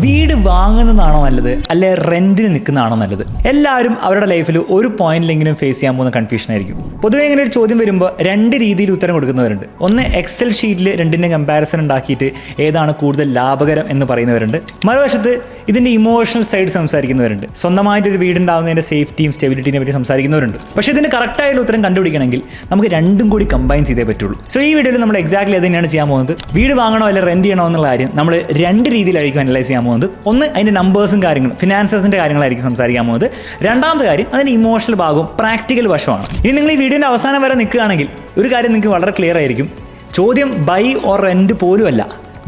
വീട് വാങ്ങുന്നതാണോ നല്ലത് അല്ലെ റെന്റിന് നിൽക്കുന്നതാണോ നല്ലത്? എല്ലാവരും അവരുടെ ലൈഫിൽ ഒരു പോയിന്റിലെങ്കിലും ഫേസ് ചെയ്യാൻ പോകുന്ന കൺഫ്യൂഷൻ ആയിരിക്കും. പൊതുവെ ഇങ്ങനെ ഒരു ചോദ്യം വരുമ്പോൾ രണ്ട് രീതിയിൽ ഉത്തരം കൊടുക്കുന്നവരുണ്ട്. ഒന്ന് എക്സൽ ഷീറ്റിൽ രണ്ടിൻ്റെ കമ്പാരിസൺ ഉണ്ടാക്കിയിട്ട് ഏതാണ് കൂടുതൽ ലാഭകരം എന്ന് പറയുന്നവരുണ്ട്. മറുവശത്ത് ഇതിൻ്റെ ഇമോഷണൽ സൈഡ് സംസാരിക്കുന്നവരുണ്ട്. സ്വന്തമായിട്ടൊരു വീടുണ്ടാവുന്നതിൻ്റെ സേഫ്റ്റിയും സ്റ്റെബിലിറ്റിനെ പറ്റി സംസാരിക്കുന്നവരുണ്ട്. പക്ഷേ ഇതിൻ്റെ കറക്റ്റായിട്ടുള്ള ഉത്തരം കണ്ടുപിടിക്കണമെങ്കിൽ നമുക്ക് രണ്ടും കൂടി കമ്പൈൻ ചെയ്തേ പറ്റുള്ളൂ. സോ ഈ വീഡിയോയിൽ നമ്മൾ എക്സാക്ട്ലി അത് തന്നെയാണ് ചെയ്യാൻ പോകുന്നത്. വീട് വാങ്ങണോ അല്ലെ റെന്റ് ചെയ്യണോ എന്നുള്ള കാര്യം നമ്മൾ രണ്ട് രീതിയിലായിരിക്കും അനലൈസ് ചെയ്യാൻ പോകുന്നത്. ഒന്ന് അതിൻ്റെ നമ്പേഴ്സും കാര്യങ്ങളും ഫിനാൻസസിൻ്റെ കാര്യങ്ങളായിരിക്കും സംസാരിക്കാൻ പോകുന്നത്. രണ്ടാമത്തെ കാര്യം അതിൻ്റെ ഇമോഷണൽ ഭാഗവും പ്രാക്ടിക്കൽ വശമാണ്. ഇനി നിങ്ങൾ ഈ വീഡിയോൻ്റെ അവസാനം വരെ നിൽക്കുകയാണെങ്കിൽ ഒരു കാര്യം നിങ്ങൾക്ക് വളരെ ക്ലിയർ ആയിരിക്കും. ചോദ്യം ബൈ ഓർ റെന്റ് പോലുമല്ല.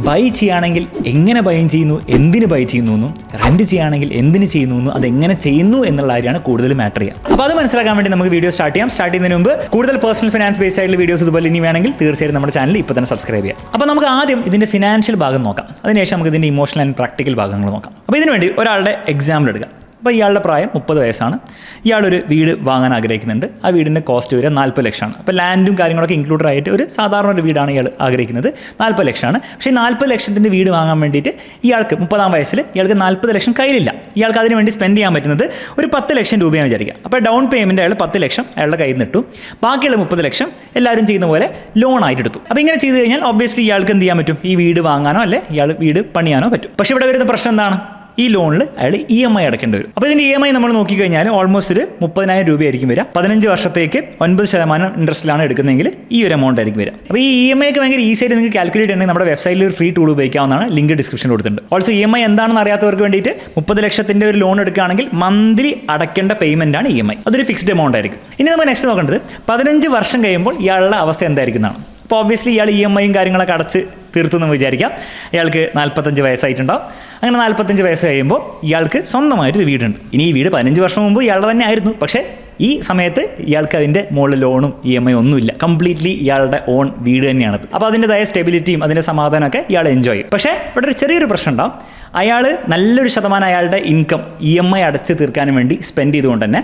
ബൈ ചെയ്യുകയാണെങ്കിൽ എങ്ങനെ ബൈ ചെയ്യുന്നു, എന്തിന് ബൈ ചെയ്യുന്നു എന്നും, റെന്റ് ചെയ്യുകയാണെങ്കിൽ എന്തിന് ചെയ്യുന്നു എന്നും, അതെങ്ങനെ ചെയ്യുന്നു എന്നുള്ള കാര്യമാണ് കൂടുതൽ മാറ്റർ ചെയ്യുക. അപ്പോൾ അത് മനസ്സിലാക്കാൻ വേണ്ടി നമുക്ക് വീഡിയോ സ്റ്റാർട്ട് ചെയ്യാം. സ്റ്റാർട്ട് ചെയ്യുന്നതിന് മുമ്പ് കൂടുതൽ പേഴ്സണൽ ഫിനാൻസ് ബേസ്ഡ് ആയിട്ടുള്ള വീഡിയോസ് ഇതുപോലെ ഇനി വേണമെങ്കിൽ തീർച്ചയായിട്ടും നമ്മുടെ ചാനൽ ഇപ്പോൾ തന്നെ സബ്സ്ക്രൈബ് ചെയ്യാം. അപ്പോൾ നമുക്ക് ആദ്യം ഇതിൻ്റെ ഫിനാൻഷ്യൽ ഭാഗം നോക്കാം. അതിനുശേഷം നമുക്ക് ഇതിൻ്റെ ഇമോഷണൽ ആൻഡ് പ്രാക്ടിക്കൽ ഭാഗങ്ങൾ നോക്കാം. അപ്പോൾ ഇതിനു വേണ്ടി ഒരാളുടെ എക്സാമ്പിൾ എടുക്കാം. അപ്പോൾ ഇയാളുടെ പ്രായം 30 വയസ്സാണ്. ഇയാളൊരു വീട് വാങ്ങാൻ ആഗ്രഹിക്കുന്നുണ്ട്. ആ വീടിൻ്റെ കോസ്റ്റ് വരെ 40 ലക്ഷമാണ്. അപ്പോൾ ലാൻഡും കാര്യങ്ങളൊക്കെ ഇൻക്ലൂഡഡ് ആയിട്ട് ഒരു സാധാരണ ഒരു വീടാണ് ഇയാൾ ആഗ്രഹിക്കുന്നത്. 40 ലക്ഷമാണ്. പക്ഷേ ഈ 40 ലക്ഷത്തിൻ്റെ വീട് വാങ്ങാൻ വേണ്ടിയിട്ട് ഇയാൾക്ക് 30-ആം വയസ്സിൽ ഇയാൾക്ക് 40 ലക്ഷം കയ്യിലില്ല. ഇയാൾക്ക് അതിന് വേണ്ടി സ്പെൻഡ് ചെയ്യാൻ പറ്റുന്നത് ഒരു 10 ലക്ഷം രൂപയാണ് വിചാരിക്കുക. അപ്പോൾ ഡൗൺ പേയ്മെൻറ്റ് അയാൾ 10 ലക്ഷം അയാളുടെ കയ്യിൽ നിന്ന് ഇട്ടു. ബാക്കിയുള്ള 30 ലക്ഷം എല്ലാവരും ചെയ്യുന്ന പോലെ ലോൺ ആയിട്ട് എടുത്തു. അപ്പോൾ ഇങ്ങനെ ചെയ്ത് കഴിഞ്ഞാൽ ഒബ്വിയസ്ലി ഇയാൾക്ക് എന്ത് ചെയ്യാൻ പറ്റും? ഈ വീട് വാങ്ങാനോ അല്ലെ ഇയാൾ വീട് പണിയാനോ പറ്റും. പക്ഷേ ഇവിടെ വരുന്ന പ്രശ്നം എന്താണ്? ഈ ലോണിൽ അയാൾ EMI അടക്കേണ്ടി വരും. അപ്പോൾ ഇതിൻ്റെ EMI നമ്മൾ നോക്കിക്കഴിഞ്ഞാൽ ഓൾമോസ്റ്റ് ഒരു 30,000 രൂപയായിരിക്കും വരിക. 15 വർഷത്തേക്ക് 9% ഇൻട്രസ്റ്റിലാണ് എടുക്കുന്നതെങ്കിൽ ഈ ഒരു എമൗണ്ട് ആയിരിക്കും വരിക. അപ്പോൾ ഈ EMI ഒക്കെ ഭയങ്കര ഈസി ആയിട്ട് നിങ്ങൾക്ക് കാൽക്കുലേറ്റ് ചെയ്യണമെങ്കിൽ നമ്മുടെ വെബ്സൈറ്റിൽ ഒരു ഫ്രീ ടൂൾ ഉപയോഗിക്കാവുന്നതാണ്. ലിങ്ക് ഡിസ്ക്രിപ്ഷനിൽ കൊടുത്തിട്ടുണ്ട്. ഓൾസോ EMI എന്താണെന്ന് അറിയാത്തവർക്ക് വേണ്ടിയിട്ട് 30 ലക്ഷത്തിൻ്റെ ഒരു ലോൺ എടുക്കുകയാണെങ്കിൽ മന്ത്ലി അടക്കേണ്ട പേയ്മെൻ്റ് ആണ് EMI. അതൊരു ഫിക്സ്ഡ് എമൗണ്ട് ആയിരിക്കും. ഇനി നമ്മൾ നെക്സ്റ്റ് നോക്കേണ്ടത് 15 വർഷം കഴിയുമ്പോൾ ഇയാളുടെ അവസ്ഥ എന്തായിരിക്കും എന്നാണ്. അപ്പോൾ ഒബ്വിയസ്ലി ഇയാൾ EMIയും കാര്യങ്ങളൊക്കെ അടച്ച് തീർത്തെന്ന് വിചാരിക്കാം. ഇയാൾക്ക് 45 വയസ്സായിട്ടുണ്ടാവും. അങ്ങനെ 45 വയസ്സ് കഴിയുമ്പോൾ ഇയാൾക്ക് സ്വന്തമായിട്ടൊരു വീടുണ്ട്. ഇനി ഈ വീട് 15 വർഷം മുമ്പ് ഇയാളുടെ തന്നെ ആയിരുന്നു. പക്ഷേ ഈ സമയത്ത് ഇയാൾക്ക് അതിൻ്റെ മുകളിൽ ലോണും EMI ഒന്നുമില്ല. കംപ്ലീറ്റ്ലി ഇയാളുടെ ഓൺ വീട് തന്നെയാണത്. അപ്പോൾ അതിൻ്റെതായ സ്റ്റെബിലിറ്റിയും അതിൻ്റെ സമാധാനമൊക്കെ ഇയാൾ എൻജോയ് ചെയ്യും. പക്ഷേ ഇവിടെ ഒരു ചെറിയൊരു പ്രശ്നം ഉണ്ടാവും. അയാൾ നല്ലൊരു ശതമാനം അയാളുടെ ഇൻകം EMI അടച്ച് തീർക്കാനും വേണ്ടി സ്പെൻഡ് ചെയ്തുകൊണ്ട് തന്നെ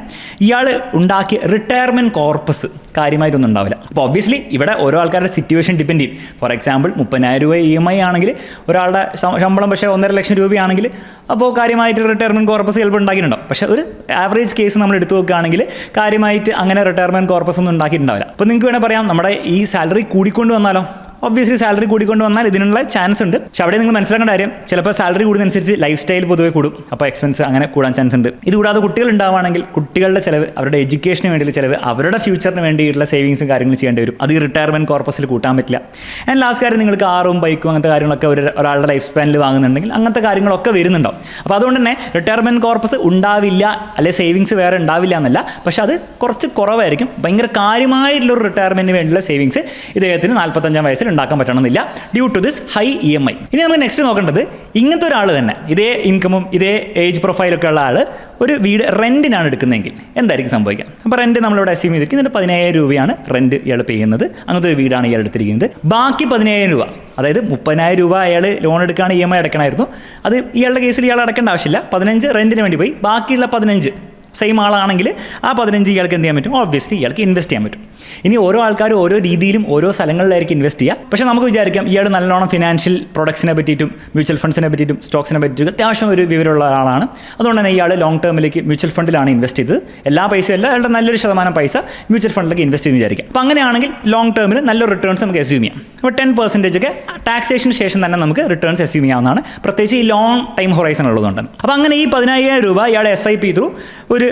ഇയാൾ ഉണ്ടാക്കിയ റിട്ടയർമെൻറ്റ് കോർപ്പസ് കാര്യമായിട്ടൊന്നും ഉണ്ടാവില്ല. അപ്പോൾ ഒബ്വിയസ്ലി ഇവിടെ ഓരോ ആൾക്കാരുടെ സിറ്റുവേഷൻ ഡിപ്പെൻഡ് ചെയ്യും. ഫോർ എക്സാമ്പിൾ 30,000 രൂപ EMI ആണെങ്കിൽ ഒരാളുടെ ശമ്പളം പക്ഷേ 1.5 ലക്ഷം രൂപയാണെങ്കിൽ അപ്പോൾ കാര്യമായിട്ട് റിട്ടയർമെൻറ്റ് കോർപ്പസ് ചിലപ്പോൾ ഉണ്ടാക്കിയിട്ടുണ്ടാവും. പക്ഷേ ഒരു ആവറേജ് കേസ് നമ്മൾ എടുത്തു നോക്കുകയാണെങ്കിൽ കാര്യമായിട്ട് അങ്ങനെ റിട്ടയർമെൻറ്റ് കോർപ്പസ് ഒന്നും ഉണ്ടാക്കിയിട്ടുണ്ടാവില്ല. അപ്പോൾ നിങ്ങൾക്ക് വേണമെങ്കിൽ പറയാം നമ്മുടെ ഈ സാലറി കൂടിക്കൊണ്ട് വന്നാലോ? ഒബ്വിയസ്ലി സാലറി കൂടിക്കൊണ്ട് വന്നാൽ ഇതിനുള്ള ചാൻസ് ഉണ്ട്. പക്ഷെ അവിടെ നിങ്ങൾ മനസ്സിലാക്കേണ്ട കാര്യം ചിലപ്പോൾ സാലറി കൂടുന്നതനുസരിച്ച് ലൈഫ് സ്റ്റൈൽ പൊതുവെ കൂടും. അപ്പോൾ എക്സ്പെൻസ് അങ്ങനെ കൂടാൻ ചാൻസ് ഉണ്ട്. ഇതുകൂടാതെ കുട്ടികൾ ഉണ്ടാവുകയാണെങ്കിൽ കുട്ടികളുടെ ചിലവ്, അവരുടെ എഡ്യൂക്കേഷന് വേണ്ടിയുള്ള ചിലവ്, അവരുടെ ഫ്യൂച്ചറിന് വേണ്ടിയിട്ടുള്ള സേവിങ്സും കാര്യങ്ങളും ചെയ്യേണ്ടി വരും. അത് ഈ റിട്ടയർമെൻറ്റ് കോർപ്പസിൽ കൂട്ടാൻ പറ്റില്ല. ആൻഡ് ലാസ്റ്റ് കാര്യം നിങ്ങൾ കാറും ബൈക്കും അങ്ങനത്തെ കാര്യങ്ങളൊക്കെ ഒരാളുടെ ലൈഫ് സ്പാനിൽ വാങ്ങുന്നുണ്ടെങ്കിൽ അങ്ങനത്തെ കാര്യങ്ങളൊക്കെ വരുന്നുണ്ടാവും. അപ്പോൾ അതുകൊണ്ട് തന്നെ റിട്ടയർമെൻറ്റ് കോർപ്പസ് ഉണ്ടാവില്ല, അല്ലെ സേവിങ്സ് വേറെ ഉണ്ടാവില്ല എന്നല്ല. പക്ഷെ അത് കുറച്ച് കുറവായിരിക്കും. ഭയങ്കര കാര്യമായിട്ടുള്ളൊരു റിട്ടയർമെൻറ്റിന് വേണ്ടിയുള്ള സേവിങ്സ് ഇദ്ദേഹത്തിന് 45-ാം വയസ്സിൽ ഉണ്ടാക്കാൻ പറ്റണമെന്നില്ല due to this high EMI. ഇനി നമുക്ക് നെക്സ്റ്റ് നോക്കേണ്ടത് ഇങ്ങനത്തെ ഒരാൾ തന്നെ ഇതേ ഇൻകമും ഇതേ ഏജ് പ്രൊഫൈലൊക്കെ ഉള്ള ആൾ ഒരു വീട് റെൻറ്റിനാണ് എടുക്കുന്നതെങ്കിൽ എന്തായിരിക്കും സംഭവിക്കുക? അപ്പോൾ റെൻറ്റ് നമ്മളിവിടെ അസ്യൂം ചെയ്തിട്ട് എന്നിട്ട് 10,000 രൂപയാണ് റെൻറ്റ് ഇയാൾ പേ ചെയ്യുന്നത്. അങ്ങനത്തെ ഒരു വീടാണ് ഇയാൾ എടുത്തിരിക്കുന്നത്. ബാക്കി 10,000 രൂപ, അതായത് 30,000 രൂപ അയാൾ ലോൺ എടുക്കുകയാണ് EMI അടക്കണമായിരുന്നു. അത് ഇയാളുടെ കേസിൽ ഇയാൾ അടക്കേണ്ട ആവശ്യമില്ല. 15 റെൻറ്റിന് വേണ്ടി പോയി. ബാക്കിയുള്ള 15 സെയിം ആളാണെങ്കിൽ ആ 15 ഇയാൾക്ക് എന്ത് ചെയ്യാൻ പറ്റും? ഒബ്വിയസ്ലി ഇയാൾക്ക് ഇൻവെസ്റ്റ് ചെയ്യാൻ പറ്റും. ഇനി ഓരോ ആൾക്കാരും ഓരോ രീതിയിലും ഓരോ സ്ഥലങ്ങളിലായിരിക്കും ഇൻവെസ്റ്റ് ചെയ്യുക. പക്ഷേ നമുക്ക് വിചാരിക്കാം ഇയാൾ നല്ലോണം ഫിനാൻഷ്യൽ പ്രൊഡക്ട്സിനെ പറ്റിയിട്ടും മ്യൂച്വൽ ഫണ്ട്സിനെ പറ്റിയിട്ടും സ്റ്റോക്സിനെ പറ്റിയിട്ടും അത്യാവശ്യം ഒരു വിവരമുള്ള ഒരാളാണ്. അതുകൊണ്ട് തന്നെ ഇയാൾ ലോങ് ടേമിലേക്ക് മ്യൂച്വൽ ഫണ്ടിലാണ് ഇൻവെസ്റ്റ് ചെയ്തത്. എല്ലാ പൈസയും അല്ല, അയാളുടെ നല്ലൊരു ശതമാനം പൈസ മ്യൂച്വൽ ഫണ്ടിലേക്ക് ഇൻവെസ്റ്റ് ചെയ്യുന്ന വിചാരിക്കാം. അപ്പോൾ അങ്ങനെയാണെങ്കിൽ ലോങ് ടേമിൽ നല്ലൊരു റിട്ടേൺസ് നമുക്ക് അസ്യൂം ചെയ്യാം. അപ്പോൾ 10% ഒക്കെ ടാക്സേഷന് ശേഷം തന്നെ നമുക്ക് റിട്ടേൺസ് അസ്യൂം ചെയ്യാവുന്നതാണ്, പ്രത്യേകിച്ച് ഈ ലോങ് ടൈം ഹൊറൈസൺ ഉള്ളതുകൊണ്ട്. അപ്പോൾ അങ്ങനെ ഈ 10,000 രൂപ ഇയാൾ SIP ത്രൂ ഒരു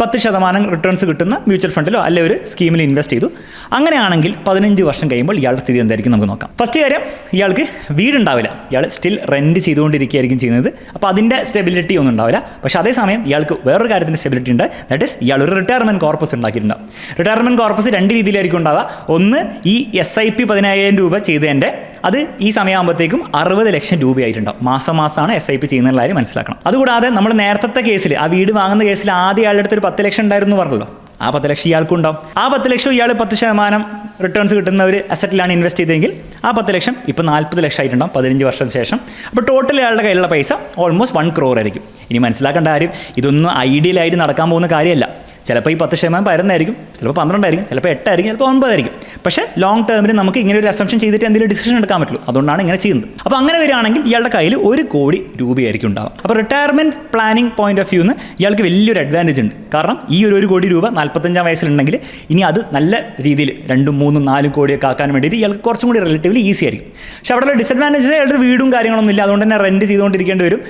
10% റിട്ടേൺസ് കിട്ടുന്ന മ്യൂച്വൽ ഫണ്ടിലോ അല്ലെ ഒരു സ്കീമിൽ ഇൻവെസ്റ്റ് ചെയ്തു. അങ്ങനെയാണെങ്കിൽ 15 വർഷം കഴിയുമ്പോൾ ഇയാളുടെ സ്ഥിതി എന്തായിരിക്കും നമുക്ക് നോക്കാം. ഫസ്റ്റ് കാര്യം, ഇയാൾക്ക് വീടുണ്ടാവില്ല. ഇയാൾ സ്റ്റിൽ റെൻറ്റ് ചെയ്തുകൊണ്ടിരിക്കുകയായിരിക്കും ചെയ്യുന്നത്. അപ്പോൾ അതിൻ്റെ സ്റ്റെബിലിറ്റി ഒന്നും ഉണ്ടാവില്ല. പക്ഷേ അതേസമയം ഇയാൾക്ക് വേറൊരു കാര്യത്തിൻ്റെ സ്റ്റെബിലിറ്റി ഉണ്ട്. ദാറ്റ് ഈസ് ഇയാൾ ഒരു റിട്ടയർമെൻറ്റ് കോർപ്പസ് ഉണ്ടാക്കിയിട്ടുണ്ടാവും. റിട്ടയർമെൻറ്റ് കോർപ്പസ് 2 രീതിയിലായിരിക്കും ഉണ്ടാവുക. ഒന്ന്, ഈ SIP 10,000 രൂപ ചെയ്തതിൻ്റെ അത് ഈ സമയമാകുമ്പോഴത്തേക്കും 60 ലക്ഷം രൂപയായിട്ടുണ്ടാവും. മാസമാണ് SIP ചെയ്യുന്ന കാര്യം മനസ്സിലാക്കണം. അതുകൂടാതെ നമ്മൾ നേരത്തെ കേസിൽ ആ വീട് വാങ്ങുന്ന കേസിൽ ആദ്യം ഇയാളുടെ അടുത്ത് ഒരു 10 ലക്ഷം ഉണ്ടായിരുന്നു പറഞ്ഞല്ലോ. ആ 10 ലക്ഷം ഇയാൾക്കും ഉണ്ടാവും. ആ 10 ലക്ഷം ഇയാൾ 10% റിട്ടേൺസ് കിട്ടുന്ന ഒരു അസറ്റിലാണ് ഇൻവെസ്റ്റ് ചെയ്തതെങ്കിൽ ആ 10 ലക്ഷം ഇപ്പോൾ 40 ലക്ഷം ആയിട്ടുണ്ടാവും 15 വർഷത്തിന് ശേഷം. അപ്പോൾ ടോട്ടൽ അയാളുടെ കയ്യിലുള്ള പൈസ ഓൾമോസ്റ്റ് 1 crore ആയിരിക്കും. ഇനി മനസ്സിലാക്കേണ്ട കാര്യം, ഇതൊന്നും ഐഡിയലായിട്ട് നടക്കാൻ പോകുന്ന കാര്യമല്ല. ചിലപ്പോൾ ഈ 10% പരുന്നായിരിക്കും, ചിലപ്പോൾ 12 ആയിരിക്കും, ചിലപ്പോൾ 8 ആയിരിക്കും, ചിലപ്പോൾ 9 ആയിരിക്കും. പക്ഷേ ലോങ് ടേമിൽ നമുക്ക് ഇങ്ങനെ ഒരു അസംഷൻ ചെയ്തിട്ട് എന്തെങ്കിലും ഡിസിഷൻ എടുക്കാൻ പറ്റുള്ളൂ. അതുകൊണ്ടാണ് ഇങ്ങനെ ചെയ്യുന്നത്. അപ്പോൾ അങ്ങനെ വരികയാണെങ്കിൽ ഇയാളുടെ കയ്യിൽ 1 കോടി രൂപയായിരിക്കും ഉണ്ടാവും. അപ്പോൾ റിട്ടയർമെൻറ്റ് പ്ലാനിങ് പോയിന്റ് ഓഫ് വ്യൂന്ന് ഇയാൾക്ക് വലിയൊരു അഡ്വാൻറ്റേജ് ഉണ്ട്. കാരണം ഈ 1 കോടി രൂപ 45 വയസ്സിലുണ്ടെങ്കിൽ ഇനി അത് നല്ല രീതിയിൽ 2, 3, 4 കോടിയൊക്കെ ആക്കാൻ വേണ്ടിയിട്ട് ഇയാൾക്ക് കുറച്ചും കൂടി റിലേറ്റീവ്ലി ഈസി ആയിരിക്കും. പക്ഷേ അവിടെ ഡിസഡ്വാൻറ്റേജ് അയാളുടെ വീടും കാര്യങ്ങളൊന്നും ഇല്ല. അതുകൊണ്ട് തന്നെ റെൻറ്റ് ചെയ്തുകൊണ്ടിരിക്കേണ്ടി വരും.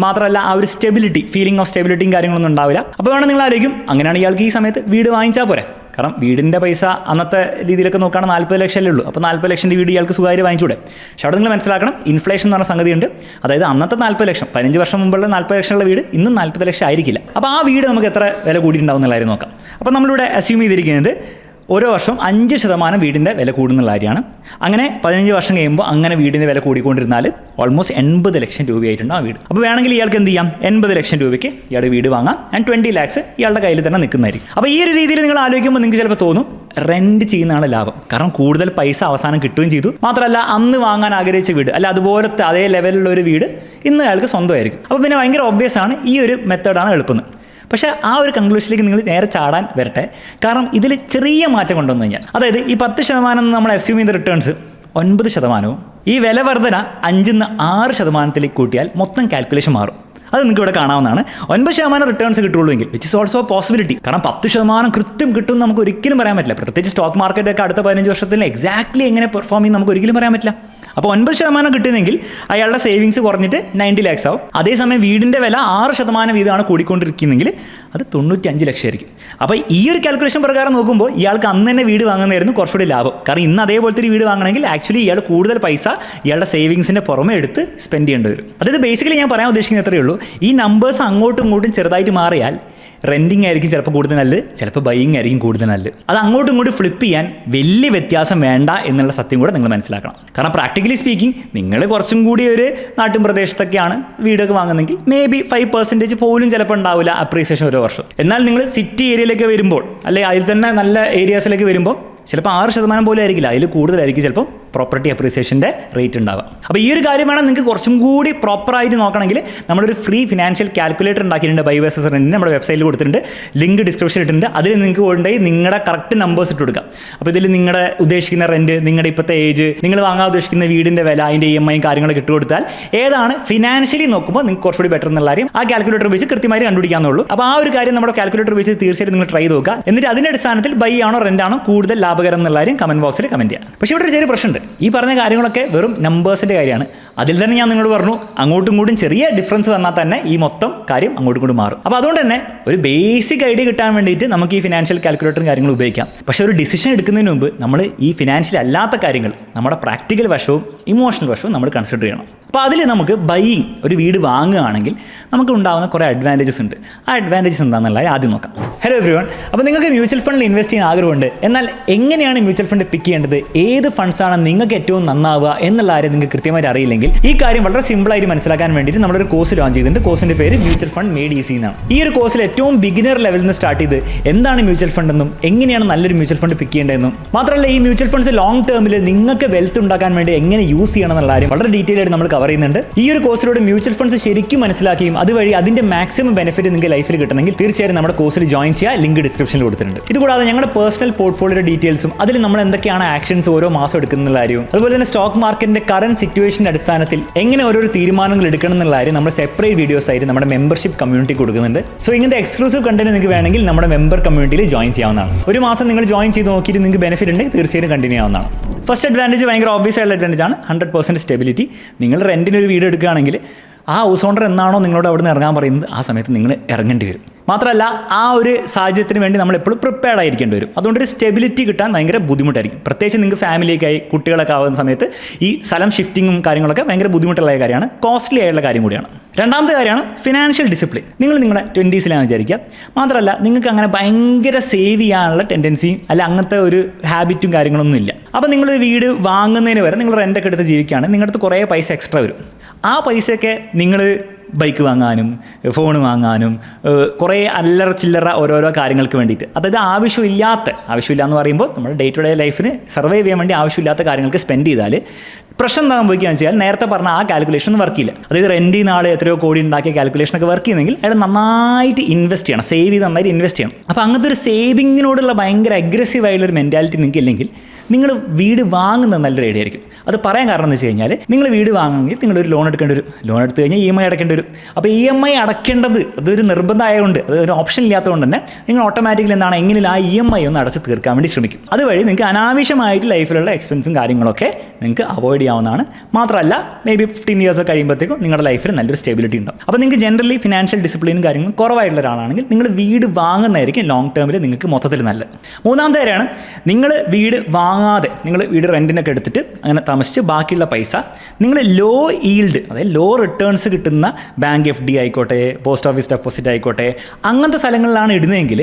മാത്രമല്ല ആ ഒരു സ്റ്റെബിലിറ്റി, ഫീലിംഗ് ഓഫ് സ്റ്റെബിലിറ്റിയും കാര്യങ്ങളൊന്നും ഉണ്ടാവില്ല. അപ്പോൾ വേണം നിങ്ങൾ ആലോചിക്കും, അങ്ങനെയാണ് ഇയാൾക്ക് ഈ സമയത്ത് വീട് വാങ്ങിച്ചാൽ പോരെ. കാരണം വീടിൻ്റെ പൈസ അന്നത്തെ രീതിയിലൊക്കെ നോക്കുകയാണെങ്കിൽ 40 ലക്ഷമല്ലേ ഉള്ളൂ. അപ്പോൾ 40 ലക്ഷം വീട് ഇയാൾക്ക് സുഖമായിട്ട് വാങ്ങിച്ചൂടെ. പക്ഷെ അവിടെ നിങ്ങൾ മനസ്സിലാക്കണം, ഇൻഫ്ലേഷൻ എന്ന് പറഞ്ഞ സംഗതിയുണ്ട്. അതായത് അന്നത്തെ 40 ലക്ഷം, 15 വർഷം മുമ്പുള്ള 40 ലക്ഷമുള്ള വീട് ഇന്നും 40 ലക്ഷം ആയിരിക്കില്ല. അപ്പോൾ ആ വീട് നമുക്ക് എത്ര വില കൂടിയിട്ടുണ്ടാവും എന്നുള്ള കാര്യം നോക്കാം. അപ്പോൾ നമ്മളിവിടെ അസ്യൂം ചെയ്തിരിക്കുന്നത് ഓരോ വർഷം 5% വീടിൻ്റെ വില കൂടുന്നുള്ള കാര്യമാണ്. അങ്ങനെ 15 വർഷം കഴിയുമ്പോൾ അങ്ങനെ വീടിൻ്റെ വില കൂടിക്കൊണ്ടിരുന്നാൽ ഓൾമോസ്റ്റ് 80 ലക്ഷം രൂപയായിട്ടുണ്ട് ആ വീട്. അപ്പോൾ വേണമെങ്കിൽ ഇയാൾക്ക് എന്ത് ചെയ്യാം, 80 ലക്ഷം രൂപയ്ക്ക് ഇയാളുടെ വീട് വാങ്ങാം. ആൻഡ് 20 lakhs ഇയാളുടെ കയ്യിൽ തന്നെ നിൽക്കുന്നതായിരിക്കും. അപ്പോൾ ഈ ഒരു രീതിയിൽ നിങ്ങൾ ആലോചിക്കുമ്പോൾ നിങ്ങൾക്ക് ചിലപ്പോൾ തോന്നും റെൻറ്റ് ചെയ്യുന്നതാണ് ലാഭം. കാരണം കൂടുതൽ പൈസ അവസാനം കിട്ടുകയും ചെയ്തു. മാത്രമല്ല അന്ന് വാങ്ങാൻ ആഗ്രഹിച്ച വീട്, അല്ല അതുപോലത്തെ അതേ ലെവലിലുള്ള ഒരു വീട് ഇന്ന് അയാൾക്ക് സ്വന്തമായിരിക്കും. അപ്പോൾ പിന്നെ ഭയങ്കര ഒബ്വിയസ് ആണ്, ഈ ഒരു മെത്തേഡാണ് എളുപ്പം. പക്ഷേ ആ ഒരു കൺക്ലൂഷനിലേക്ക് നിങ്ങൾ നേരെ ചാടാൻ വരട്ടെ. കാരണം ഇതിൽ ചെറിയ മാറ്റം കൊണ്ടുവന്നു കഴിഞ്ഞാൽ, അതായത് ഈ 10% നമ്മൾ അസ്യൂം ചെയ്ത റിട്ടേൺസ് 9%, ഈ വില വർധന 5-6% കൂട്ടിയാൽ മൊത്തം കാൽക്കുലേഷൻ മാറും. അത് നിങ്ങൾക്ക് ഇവിടെ കാണാവുന്നതാണ്. 9% റിട്ടേൺസ് കിട്ടുള്ളൂ എങ്കിൽ, വിച്ച് ഇസ് ഓൾസോ പോസിബിലിറ്റി. കാരണം 10% കൃത്യം കിട്ടും നമുക്ക് ഒരിക്കലും പറയാൻ പറ്റില്ല. പ്രത്യേകിച്ച് സ്റ്റോക്ക് മാർക്കറ്റൊക്കെ അടുത്ത 15 വർഷത്തിൽ എക്സാക്ട്ലി എങ്ങനെ പെർഫോം ചെയ്യും നമുക്ക് ഒരിക്കലും പറയാൻ പറ്റില്ല. അപ്പോൾ 9% കിട്ടുന്നെങ്കിൽ അയാളുടെ സേവിങ്സ് കുറഞ്ഞിട്ട് 90 lakhs ആവും. അതേസമയം വീടിൻ്റെ വില 6% വീതമാണ് കൂടിക്കൊണ്ടിരിക്കുന്നെങ്കിൽ അത് 95 ലക്ഷം ആയിരിക്കും. അപ്പോൾ ഈ ഒരു കാൽക്കുലേഷൻ പ്രകാരം നോക്കുമ്പോൾ ഇയാൾക്ക് അന്ന് തന്നെ വീട് വാങ്ങുന്നതായിരുന്നു കുറച്ചുകൂടി ലാഭം. കാരണം ഇന്ന് അതേപോലത്തെ ഒരു വീട് വാങ്ങണമെങ്കിൽ ആക്ച്വലി ഇയാൾ കൂടുതൽ പൈസ ഇയാളുടെ സേവിങ്സിൻ്റെ പുറമെ എടുത്ത് സ്പെൻഡ് ചെയ്യേണ്ടി വരും. അതായത് ബേസിക്കലി ഞാൻ പറയാൻ ഉദ്ദേശിക്കുന്നത് എത്രയേ ഉള്ളൂ, ഈ നമ്പേഴ്സ് അങ്ങോട്ടും ഇങ്ങോട്ടും ചെറുതായിട്ട് മാറിയാൽ റെൻറ്റിങ് ആയിരിക്കും ചിലപ്പോൾ കൂടുതൽ നല്ലത്, ചിലപ്പോൾ ബൈയിങ് ആയിരിക്കും കൂടുതൽ നല്ലത്. അത് അങ്ങോട്ടും ഇങ്ങോട്ടും ഫ്ലിപ്പ് ചെയ്യാൻ വലിയ വ്യത്യാസം വേണ്ട എന്നുള്ള സത്യം കൂടെ നിങ്ങൾ മനസ്സിലാക്കണം. കാരണം പ്രാക്ടിക്കലി സ്പീക്കിംഗ് നിങ്ങൾ കുറച്ചും കൂടി ഒരു നാട്ടിൻ പ്രദേശത്തൊക്കെയാണ് വീടൊക്കെ വാങ്ങുന്നെങ്കിൽ മേ ബി 5% പോലും ചിലപ്പോൾ ഉണ്ടാവില്ല അപ്രീസിയേഷൻ ഓരോ വർഷം. എന്നാൽ നിങ്ങൾ സിറ്റി ഏരിയയിലേക്ക് വരുമ്പോൾ, അല്ലെങ്കിൽ അതിൽ തന്നെ നല്ല ഏരിയാസിലേക്ക് വരുമ്പോൾ ചിലപ്പോൾ 6% പോലും ആയിരിക്കില്ല, അതിൽ കൂടുതലായിരിക്കും ചിലപ്പോൾ പ്രോപ്പർട്ടി അപ്രീസിയേഷൻ്റെ റേറ്റ് ഉണ്ടാവുക. അപ്പോൾ ഈ ഒരു കാര്യം വേണം നിങ്ങൾക്ക് കുറച്ചും കൂടി പ്രോപ്പറായിട്ട് നോക്കണമെങ്കിൽ നമ്മളൊരു ഫ്രീ ഫിനാൻഷ്യൽ കാൽക്കുലേറ്റർ ഉണ്ടാക്കിയിട്ടുണ്ട്. ബൈ വേഴ്സസ് റെൻറ്റിന് നമ്മുടെ വെബ്സൈറ്റിൽ കൊടുത്തിട്ടുണ്ട്, ലിങ്ക് ഡിസ്ക്രിപ്ഷൻ ഇട്ടിട്ടുണ്ട്. അതിൽ നിങ്ങൾക്ക് കൊണ്ടുപോയി നിങ്ങളുടെ കറക്റ്റ് നമ്പേഴ്സ് ഇട്ട് കൊടുക്കാം. അപ്പോൾ ഇതിൽ നിങ്ങളുടെ ഉദ്ദേശിക്കുന്ന റെൻറ്റ്, നിങ്ങളുടെ ഇപ്പോഴത്തെ ഏജ്, നിങ്ങൾ വാങ്ങാൻ ഉദ്ദേശിക്കുന്ന വീടിൻ്റെ വില, അതിൻ്റെ EMI കാര്യങ്ങളൊക്കെ ഇട്ട് കൊടുത്താൽ ഏതാണ് ഫിനാൻഷ്യലി നോക്കുമ്പോൾ നിങ്ങൾക്ക് കുറച്ചുകൂടി ബെറ്റർ എന്നുള്ള കാര്യം ആ കാൽക്കുലേറ്റർ വെച്ച് കൃത്യമായി കണ്ടുപിടിക്കാവുന്നുള്ളൂ. അപ്പോൾ ആ ഒരു കാര്യം നമ്മുടെ കാൽക്കുലേറ്റർ വെച്ച് തീർച്ചയായിട്ടും നിങ്ങൾ ട്രൈ നോക്കുക. എന്നിട്ട് അതിൻ്റെ അടിസ്ഥാനത്തിൽ ബൈ ആണോ റെൻ്റ് ആണോ കൂടുതൽ ലാഭകരം എന്നുള്ള കാര്യം കമൻറ്റ് ബോക്സിൽ കമൻറ്റ് ചെയ്യാം. പക്ഷേ ഇവിടെ ഒരു ചെറിയ പ്രശ്നമുണ്ട്. ഈ പറഞ്ഞ കാര്യങ്ങളൊക്കെ വെറും നമ്പേഴ്സിൻ്റെ കാര്യമാണ്. അതിൽ തന്നെ ഞാൻ നിങ്ങളോട് പറഞ്ഞു, അങ്ങോട്ടും ഇങ്ങോട്ടും ചെറിയ ഡിഫറൻസ് വന്നാൽ തന്നെ ഈ മൊത്തം കാര്യം അങ്ങോട്ടും ഇങ്ങോട്ടും മാറും. അപ്പോൾ അതുകൊണ്ട് തന്നെ ഒരു ബേസിക് ഐഡിയ കിട്ടാൻ വേണ്ടിയിട്ട് നമുക്ക് ഈ ഫിനാൻഷ്യൽ കാൽക്കുലേറ്ററും കാര്യങ്ങളും ഉപയോഗിക്കാം. പക്ഷേ ഒരു ഡിസിഷൻ എടുക്കുന്നതിന് മുമ്പ് നമ്മൾ ഈ ഫിനാൻഷ്യൽ അല്ലാത്ത കാര്യങ്ങൾ, നമ്മുടെ പ്രാക്ടിക്കൽ വശവും ഇമോഷണൽ വശവും നമ്മൾ കൺസിഡർ ചെയ്യണം. അപ്പോൾ അതിൽ നമുക്ക് ബൈയിങ്, ഒരു വീട് വാങ്ങുകയാണെങ്കിൽ നമുക്ക് ഉണ്ടാകുന്ന കുറേ അഡ്വാൻറ്റേജസ് ഉണ്ട്. ആ അഡ്വാൻറ്റേജസ് എന്താണെന്നുള്ളത് ആദ്യം നോക്കാം. ഹലോ എവ്രിവൺ, അപ്പോൾ നിങ്ങൾക്ക് മ്യൂച്വൽ ഫണ്ടിൽ ഇൻവെസ്റ്റ് ചെയ്യാൻ ആഗ്രഹമുണ്ട്. എന്നാൽ എങ്ങനെയാണ് മ്യൂച്വൽ ഫണ്ട് പിക്ക് ചെയ്യേണ്ടത്, ഏത് ഫണ്ട്സാണ് നിങ്ങൾക്ക് ഏറ്റവും നന്നാവുക എന്നുള്ള കാര്യം നിങ്ങൾക്ക് കൃത്യമായിട്ട് അറിയില്ലെങ്കിൽ ഈ കാര്യം വളരെ സിമ്പിളായിട്ട് മനസ്സിലാക്കാൻ വേണ്ടിയിട്ട് നമ്മളൊരു കോഴ്സ് ലോഞ്ച് ചെയ്തിട്ടുണ്ട്. കോഴ്സിൻ്റെ പേര് മ്യൂച്വൽ ഫണ്ട് മെയ്ഡ് ഈസി എന്നാണ്. ഈ ഒരു കോഴ്സിൽ ഏറ്റവും ബിഗിനർ ലെവലിൽ നിന്ന് സ്റ്റാർട്ട് ചെയ്ത് എന്താണ് മ്യൂച്വൽ ഫണ്ട് എന്നും എങ്ങനെയാണ് നല്ലൊരു മ്യൂച്വൽ ഫണ്ട് പിക്ക് ചെയ്യേണ്ടതെന്നും, മാത്രമല്ല ഈ മ്യൂച്വൽ ഫണ്ട്സ് ലോങ് ടേമിൽ നിങ്ങൾക്ക് വെൽത്ത് ഉണ്ടാക്കാൻ വേണ്ടി എങ്ങനെ യൂസ് ചെയ്യണം എന്നുള്ള കാര്യം വളരെ ഡീറ്റെയിൽ ആയിട്ട് നമ്മൾ കവർ ചെയ്യുന്നുണ്ട്. ഈ ഒരു കോഴ്സിലൂടെ മ്യൂച്വൽ ഫണ്ട്സ് ശരിക്കും മനസ്സിലാക്കുകയും അതുവഴി അതിന്റെ മാക്സിമം ബെനിഫിറ്റ് നിങ്ങൾക്ക് ലൈഫിൽ കിട്ടണമെങ്കിൽ തീർച്ചയായും നമ്മുടെ കോഴ്സിൽ ജോയിൻ ചെയ്യുക. ലിങ്ക് ഡിസ്ക്രിപ്ഷനിൽ കൊടുത്തിട്ടുണ്ട്. ഇതുകൂടാതെ ഞങ്ങളുടെ പേഴ്സണൽ പോർട്ട്ഫോളിയോ ഡീറ്റെയിൽസും അതിൽ നമ്മൾ എന്തൊക്കെയാണ് ആക്ഷൻസ് ഓരോ മാസം എടുക്കുന്ന കാര്യവും, അതുപോലെ തന്നെ സ്റ്റോക്ക് മാർക്കറ്റിന്റെ കറന്റ് സിറ്റുവേഷന്റെ അടിസ്ഥാനത്തിൽ എങ്ങനെ ഓരോ തീരുമാനങ്ങൾ എടുക്കണം എന്നുള്ള കാര്യം നമ്മൾ സെപ്പറേറ്റ് വീഡിയോസ് ആയിട്ട് നമ്മുടെ മെമ്പർഷിപ്പ് കമ്മ്യൂണിറ്റി കൊടുക്കുന്നുണ്ട്. സോ ഇങ്ങനത്തെ എക്സ്ക്ലൂസീവ് കണ്ടന്റ് നിങ്ങൾക്ക് വേണമെങ്കിൽ നമ്മുടെ മെമ്പർ കമ്മ്യൂണിറ്റിയിൽ ജോയിൻ ചെയ്യാവുന്നതാണ്. ഒരു മാസം നിങ്ങൾ ജോയിൻ ചെയ്ത് നോക്കിയിട്ട് നിങ്ങൾക്ക് ബെനിഫിറ്റ് ഉണ്ടെങ്കിൽ തീർച്ചയായും കണ്ടിന്യൂ ആവുന്നതാണ്. ഫസ്റ്റ് അഡ്വാൻറ്റേജ് ഭയങ്കര ഓബ്വിയസ് ആയിട്ടുള്ള അഡ്വാൻറ്റേജ് ആണ് 100% സ്റ്റെബിലിറ്റി. നിങ്ങൾ റെന്റിന് ഒരു വീട് എടുക്കുകയാണെങ്കിൽ ആ ഹൗസ് ഓണർ എന്നാണോ നിങ്ങളോട് അവിടെ നിന്ന് ഇറങ്ങാൻ പറയുന്നത് ആ സമയത്ത് നിങ്ങൾ ഇറങ്ങേണ്ടി വരും. മാത്രമല്ല ആ ഒരു സാഹചര്യത്തിന് വേണ്ടി നമ്മൾ എപ്പോഴും പ്രിപ്പയർഡ് ആയിരിക്കേണ്ടി വരും. അതുകൊണ്ടൊരു സ്റ്റെബിലിറ്റി കിട്ടാൻ ഭയങ്കര ബുദ്ധിമുട്ടായിരിക്കും. പ്രത്യേകിച്ച് നിങ്ങൾക്ക് ഫാമിലിയൊക്കെയായി കുട്ടികളൊക്കെ ആവുന്ന സമയത്ത് ഈ സ്ഥലം ഷിഫ്റ്റിങ്ങും കാര്യങ്ങളൊക്കെ ഭയങ്കര ബുദ്ധിമുട്ടുള്ള കാര്യമാണ്, കോസ്റ്റ്ലി ആയിട്ടുള്ള കാര്യം കൂടിയാണ്. രണ്ടാമത്തെ കാര്യമാണ് ഫിനാൻഷ്യൽ ഡിസിപ്ലിൻ. നിങ്ങൾ നിങ്ങളുടെ 20s വിചാരിക്കുക. മാത്രമല്ല നിങ്ങൾക്ക് അങ്ങനെ ഭയങ്കര സേവ് ചെയ്യാനുള്ള ടെൻഡൻസിയും അല്ല അങ്ങനത്തെ ഒരു ഹാബിറ്റും കാര്യങ്ങളൊന്നും ഇല്ല. അപ്പോൾ നിങ്ങൾ വീട് വാങ്ങുന്നതിന് വരെ നിങ്ങൾ റെൻ്റൊക്കെ എടുത്ത് ജീവിക്കുകയാണ്, നിങ്ങളുടെ അടുത്ത് കുറേ പൈസ എക്സ്ട്രാ വരും. ആ പൈസയൊക്കെ നിങ്ങൾ ബൈക്ക് വാങ്ങാനും ഫോൺ വാങ്ങാനും കുറേ അല്ലറ ചില്ലറ ഓരോരോ കാര്യങ്ങൾക്ക് വേണ്ടിയിട്ട്, അതായത് ആവശ്യമില്ല എന്ന് പറയുമ്പോൾ നമ്മുടെ ഡേ ടു ഡേ ലൈഫിന് സർവൈവ് ചെയ്യാൻ വേണ്ടി ആവശ്യമില്ലാത്ത കാര്യങ്ങൾക്ക് സ്പെൻഡ് ചെയ്താൽ പ്രശ്നം എന്താ സംഭവിക്കുകയെന്ന് വെച്ചാൽ നേരത്തെ പറഞ്ഞ ആ കാൽക്കുലേഷൻ ഒന്നും വർക്ക് ചെയ്യില്ല. അതായത് റെൻറ്റിൽ നാളെ എത്രയോ കോടി ഉണ്ടാക്കിയ കാൽക്കുലേഷനൊക്കെ വർക്ക് ചെയ്യുന്നെങ്കിൽ അയാൾ നന്നായിട്ട് ഇൻവെസ്റ്റ് ചെയ്യണം, സേവ് ചെയ്ത് നന്നായിട്ട് ഇൻവെസ്റ്റ് ചെയ്യണം. അപ്പോൾ അങ്ങനത്തെ ഒരു സേവിങ്ങിനോടുള്ള ഭയങ്കര അഗ്രസീവ് ആയിട്ടുള്ളൊരു മെൻറ്റാലിറ്റി നിങ്ങൾക്ക് ഇല്ലെങ്കിൽ നിങ്ങൾ വീട് വാങ്ങുന്നത് നല്ലൊരു ഐഡിയ ആയിരിക്കും. അത് പറയാൻ കാരണം എന്ന് വെച്ച് കഴിഞ്ഞാൽ നിങ്ങൾ വീട് വാങ്ങുമെങ്കിൽ നിങ്ങളൊരു ലോൺ എടുക്കേണ്ടി വരും. ലോൺ എടുത്തു കഴിഞ്ഞാൽ EMI അടയ്ക്കേണ്ടി വരും. അപ്പോൾ EMI അടയ്ക്കേണ്ടത് അതൊരു നിർബന്ധമായതുകൊണ്ട്, അതൊരു ഓപ്ഷൻ ഇല്ലാത്തതുകൊണ്ട് തന്നെ നിങ്ങൾ ഓട്ടോമാറ്റിക്കലി എന്താണ് എങ്കിലും ആ EMI ഒന്ന് അടച്ച് തീർക്കാൻ വേണ്ടി ശ്രമിക്കും. അതുവഴി നിങ്ങൾക്ക് അനാവശ്യമായിട്ട് ലൈഫിലുള്ള എക്സ്പെൻസും കാര്യങ്ങളൊക്കെ നിങ്ങൾക്ക് അവോയ്ഡ് ചെയ്യാവുന്നതാണ്. മാത്രമല്ല മേ ബി 15 years കഴിയുമ്പോഴത്തേക്കും നിങ്ങളുടെ ലൈഫിൽ നല്ലൊരു സ്റ്റെബിലിറ്റി ഉണ്ടാവും. അപ്പോൾ നിങ്ങൾക്ക് ജനറലി ഫിനാൻഷ്യൽ ഡിസിപ്ലിനും കാര്യങ്ങളും കുറവായിട്ടുള്ള ഒരാളാണെങ്കിൽ നിങ്ങൾ വീട് വാങ്ങുന്നതായിരിക്കും ലോങ് ടേമിൽ നിങ്ങൾക്ക് മൊത്തത്തിൽ നല്ലത്. മൂന്നാമത്തെ കാര്യമാണ്, നിങ്ങൾ വീട് വാങ്ങാതെ നിങ്ങൾ വീട് റെൻറ്റിനൊക്കെ എടുത്തിട്ട് അങ്ങനെ താമസിച്ച് ബാക്കിയുള്ള പൈസ നിങ്ങൾ ലോ ഈൽഡ്, അതായത് ലോ റിട്ടേൺസ് കിട്ടുന്ന ബാങ്ക് FD ആയിക്കോട്ടെ, പോസ്റ്റ് ഓഫീസ് ഡെപ്പോസിറ്റ് ആയിക്കോട്ടെ, അങ്ങനത്തെ സ്ഥലങ്ങളിലാണ് ഇടുന്നതെങ്കിൽ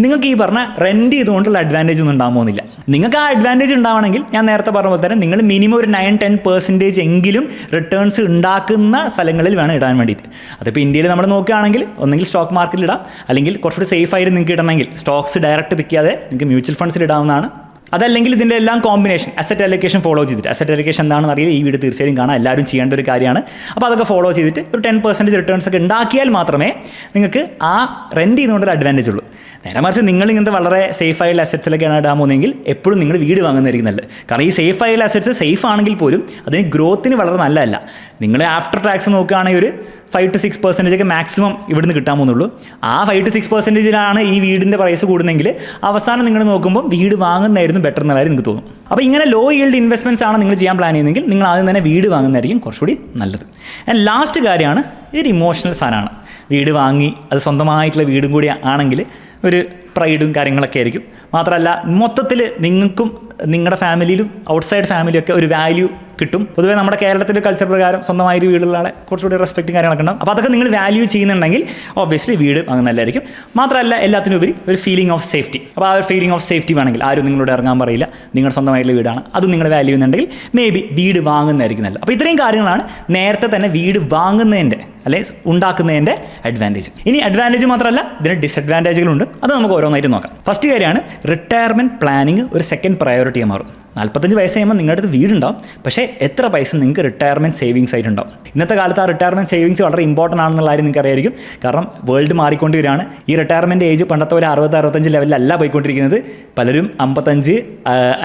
നിങ്ങൾക്ക് ഈ പറഞ്ഞ റെൻറ്റ് ചെയ്തുകൊണ്ടുള്ള അഡ്വാൻറ്റേജ് ഒന്നും ഉണ്ടാകുന്നില്ല. നിങ്ങൾക്ക് ആ അഡ്വാൻറ്റേജ് ഉണ്ടാവണമെങ്കിൽ ഞാൻ നേരത്തെ പറഞ്ഞ പോലെ തന്നെ നിങ്ങൾ മിനിമം ഒരു 9-10% എങ്കിലും റിട്ടേൺസ് ഉണ്ടാക്കുന്ന സ്ഥലങ്ങളിൽ വേണം ഇടാൻ വേണ്ടിയിട്ട്. അതിപ്പോൾ ഇന്ത്യയിൽ നമ്മൾ നോക്കുകയാണെങ്കിൽ ഒന്നെങ്കിൽ സ്റ്റോക്ക് മാർക്കറ്റിൽ ഇടാം, അല്ലെങ്കിൽ കുറച്ചുകൂടി സേഫ് ആയിട്ട് നിങ്ങൾക്ക് ഇടണമെങ്കിൽ സ്റ്റോക്സ് ഡയറക്റ്റ് പിക്ക് ചെയ്യാതെ നിങ്ങൾക്ക് മ്യൂച്വൽ ഫണ്ട്സിൽ ഇടാവുന്നതാണ്. അതല്ലെങ്കിൽ ഇതിൻ്റെ എല്ലാം കോമ്പിനേഷൻ അസറ്റ് അലൊക്കേഷൻ ഫോളോ ചെയ്തിട്ട്, അസറ്റ് അലൊക്കേഷൻ എന്താണെന്ന് അറിയില്ല, ഈ വീട് തീർച്ചയായും കാണാം, എല്ലാവരും ചെയ്യേണ്ട ഒരു കാര്യമാണ്. അപ്പോൾ അതൊക്കെ ഫോളോ ചെയ്തിട്ട് ഒരു 10% റിട്ടേൺസ് ഒക്കെ ഉണ്ടാക്കിയാൽ മാത്രമേ നിങ്ങൾക്ക് ആ റെൻറ്റ് ചെയ്യുന്നതുകൊണ്ടൊരു അഡ്വാൻറ്റേജ് ഉള്ളൂ. നേരെ മറിച്ച് നിങ്ങൾ ഇങ്ങനത്തെ വളരെ സേഫ് ആയുള്ള അസറ്റ്സിലൊക്കെയാണ് ഇടാൻ പോകുന്നതെങ്കിൽ എപ്പോഴും നിങ്ങൾ വീട് വാങ്ങുന്നതായിരിക്കും നല്ലത്. കാരണം ഈ സേഫ് ആയുള്ള അസറ്റ്സ് സേഫ് ആണെങ്കിൽ പോലും അതിന് ഗ്രോത്തിന് വളരെ നല്ലതല്ല. നിങ്ങൾ ആഫ്റ്റർ ടാക്സ് നോക്കുകയാണെങ്കിൽ ഒരു 5-6% ഒക്കെ മാക്സിമം ഇവിടുന്ന് കിട്ടാൻ പോകുന്നുള്ളൂ. ആ 5-6% ഈ വീടിൻ്റെ പ്രൈസ് കൂടുന്നെങ്കിൽ അവസാനം നിങ്ങൾ നോക്കുമ്പോൾ വീട് വാങ്ങുന്നതായിരുന്നു ബെറ്റർ എന്നുള്ളതായി നിങ്ങൾക്ക് തോന്നും. അപ്പോൾ ഇങ്ങനെ ലോ ഈൽഡ് ഇൻവെസ്റ്റ്മെൻറ്റ്സ് ആണ് നിങ്ങൾ ചെയ്യാൻ പ്ലാൻ ചെയ്യുന്നതെങ്കിൽ നിങ്ങൾ ആദ്യം തന്നെ വീട് വാങ്ങുന്നതായിരിക്കും കുറച്ചുകൂടി നല്ലത്. ആൻഡ് ലാസ്റ്റ് കാര്യമാണ്, ഇതൊരു ഇമോഷണൽ സാധനമാണ്. വീട് വാങ്ങി അത് സ്വന്തമായിട്ടുള്ള വീടും കൂടി ആണെങ്കിൽ ഒരു പ്രൈഡും കാര്യങ്ങളൊക്കെ ആയിരിക്കും. മാത്രമല്ല മൊത്തത്തിൽ നിങ്ങൾക്കും നിങ്ങളുടെ ഫാമിലിയിലും ഔട്ട്സൈഡ് ഫാമിലിയൊക്കെ ഒരു വാല്യൂ കിട്ടും. പൊതുവേ നമ്മുടെ കേരളത്തിൻ്റെ കൾച്ചർ പ്രകാരം സ്വന്തമായിട്ട് വീടുള്ള ആളെ കുറച്ചുകൂടി റെസ്പെക്റ്റും കാര്യങ്ങളൊക്കെ ഉണ്ടാവും. അപ്പോൾ അതൊക്കെ നിങ്ങൾ വാല്യൂ ചെയ്യുന്നുണ്ടെങ്കിൽ ഓബ്വിയസ്ലി വീട് നല്ലതായിരിക്കും. മാത്രമല്ല എല്ലാത്തിനുപരി ഒരു ഫീലിംഗ് ഓഫ് സേഫ്റ്റി. അപ്പോൾ ആ ഒരു ഫീലിംഗ് ഓഫ് സേഫ്റ്റി വേണമെങ്കിൽ ആരും നിങ്ങളോട് ഇറങ്ങാൻ പറയില്ല, നിങ്ങളുടെ സ്വന്തമായിട്ടുള്ള വീടാണ്, അതും നിങ്ങൾ വാല്യൂ ചെയ്യുന്നുണ്ടെങ്കിൽ മേ ബി വീട് വാങ്ങുന്നതായിരിക്കും നല്ലത്. അപ്പോൾ ഇത്രയും കാര്യങ്ങളാണ് നേരത്തെ തന്നെ വീട് വാങ്ങുന്നതിൻ്റെ അല്ലെ ഉണ്ടാക്കുന്നതിൻ്റെ അഡ്വാൻറ്റേജ്. ഇനി അഡ്വാൻറ്റേജ് മാത്രമല്ല ഇതിന് ഡിസഡ്വാൻറ്റേജുകളുണ്ട്. അത് നമുക്ക് ഓരോന്നായിട്ട് നോക്കാം. ഫസ്റ്റ് കാര്യമാണ് റിട്ടയർമെൻറ്റ് പ്ലാനിങ് ഒരു സെക്കൻഡ് പ്രയോറിറ്റിയായി മാറും. 45 വയസ്സ് കഴിയുമ്പോൾ നിങ്ങളുടെ അടുത്ത് വീടുണ്ടാവും, പക്ഷേ എത്ര പൈസ നിങ്ങൾക്ക് റിട്ടയർമെൻറ്റ് സേവിങ്സ് ആയിട്ടുണ്ടാവും. ഇന്നത്തെ കാലത്ത് ആ റിട്ടയർമെൻറ്റ് സേവിങ്സ് വളരെ ഇമ്പോർട്ടൻ്റ് ആണെന്നുള്ള കാര്യം നിങ്ങൾക്ക് അറിയായിരിക്കും. കാരണം വേൾഡ് മാറിക്കൊണ്ടിരിക്കുകയാണ്. ഈ റിട്ടയർമെൻറ്റ് ഏജ് പണ്ടത്തെ പോലെ 60-65 ലെവലിലല്ല പോയിക്കൊണ്ടിരിക്കുന്നത്. പലരും 55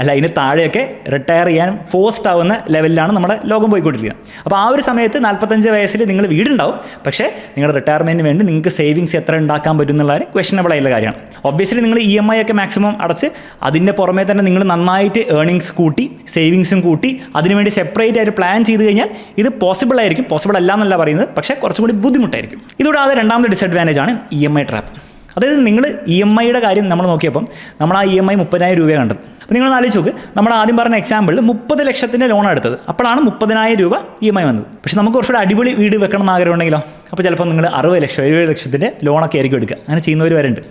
അല്ല അതിന് താഴെയൊക്കെ റിട്ടയർ ചെയ്യാൻ ഫോഴ്സ്ഡ് ആവുന്ന ലെവലിലാണ് നമ്മുടെ ലോകം പോയിക്കൊണ്ടിരിക്കുന്നത്. അപ്പോൾ ആ ഒരു സമയത്ത് 45 വയസ്സിൽ നിങ്ങൾ വീടുണ്ടാവും, പക്ഷേ നിങ്ങളുടെ റിട്ടയർമെൻറ്റിന് വേണ്ടി നിങ്ങൾക്ക് സേവിങ്സ് എത്ര ഉണ്ടാക്കാൻ പറ്റും എന്നുള്ള ക്വസ്റ്റനബിൾ ആയിട്ടുള്ള കാര്യമാണ്. ഒബ്വിയസ്ലി നിങ്ങൾ EMI ഒക്കെ മാക്സിമം അടച്ച് അതിൻ്റെ പുറമേ തന്നെ നിങ്ങൾ നന്നായിട്ട് ഏർണിങ്സ് കൂട്ടി സേവിങ്സും കൂട്ടി അതിനുവേണ്ടി സെപ്പറേറ്റ് ആയിട്ട് പ്ലാൻ ചെയ്ത് കഴിഞ്ഞാൽ ഇത് പോസിബിൾ ആയിരിക്കും. പോസിബിൾ അല്ല എന്നല്ല പറയുന്നത്, പക്ഷേ കുറച്ചുകൂടി ബുദ്ധിമുട്ടായിരിക്കും. ഇതുകൂടാതെ രണ്ടാമത്തെ ഡിസഡ്വാൻറ്റേജ് ആണ് EMI ട്രാപ്പ്. അതായത് നിങ്ങൾ EMIയുടെ കാര്യം നമ്മൾ നോക്കിയപ്പം നമ്മൾ ആ EMI 30,000 രൂപ കണ്ടത്. അപ്പോൾ നിങ്ങൾ ആലോചിച്ച് നോക്ക്, നമ്മൾ ആദ്യം പറഞ്ഞ എക്സാമ്പിളിൽ 30 ലക്ഷത്തിൻ്റെ ലോൺ എടുത്തത്, അപ്പോഴാണ് 30,000 രൂപ EMI വന്നത്. പക്ഷേ നമുക്ക് കുറച്ചുകൂടി അടിപൊളി വീട് വെക്കണം എന്ന് ആഗ്രഹം ഉണ്ടെങ്കിലോ, അപ്പോൾ ചിലപ്പോൾ നിങ്ങൾ 60 ലക്ഷം 70 ലക്ഷത്തിൻ്റെ ലോണൊക്കെ ആയിരിക്കും എടുക്കുക. അങ്ങനെ ചെയ്യുന്നവർ വരുന്നുണ്ട്.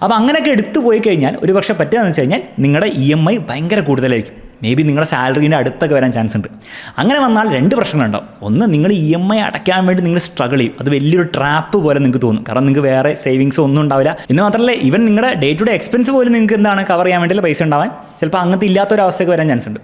അപ്പോൾ അങ്ങനെയൊക്കെ എടുത്തു പോയി കഴിഞ്ഞാൽ ഒരു പക്ഷേ പറ്റുകയെന്ന് വെച്ച് കഴിഞ്ഞാൽ നിങ്ങളുടെ EMI ഭയങ്കര കൂടുതലായിരിക്കും. മേ ബി നിങ്ങളുടെ സാലറീൻ്റെ അടുത്തൊക്കെ വരാൻ ചാൻസ് ഉണ്ട്. അങ്ങനെ വന്നാൽ 2 പ്രശ്നങ്ങളുണ്ടാവും. ഒന്ന്, നിങ്ങൾ EMI അടയ്ക്കാൻ വേണ്ടി നിങ്ങൾ സ്ട്രഗിൾ ചെയ്യും. അത് വലിയൊരു ട്രാപ്പ് പോലെ നിങ്ങൾക്ക് തോന്നും. കാരണം നിങ്ങൾക്ക് വേറെ സേവിങ്സ് ഒന്നും ഉണ്ടാവില്ല. എന്ന് മാത്രമല്ല ഈവൻ നിങ്ങളുടെ ഡേ ടു ഡേ എക്സ്പെൻസ് പോലും നിങ്ങൾക്ക് എന്താണ് കവർ ചെയ്യാൻ വേണ്ടിയുള്ള പൈസ ഉണ്ടാവാൻ ചിലപ്പോൾ അങ്ങനത്തെ ഇല്ലാത്തൊരവസ്ഥയ്ക്ക് വരാൻ ചാൻസ് ഉണ്ട്.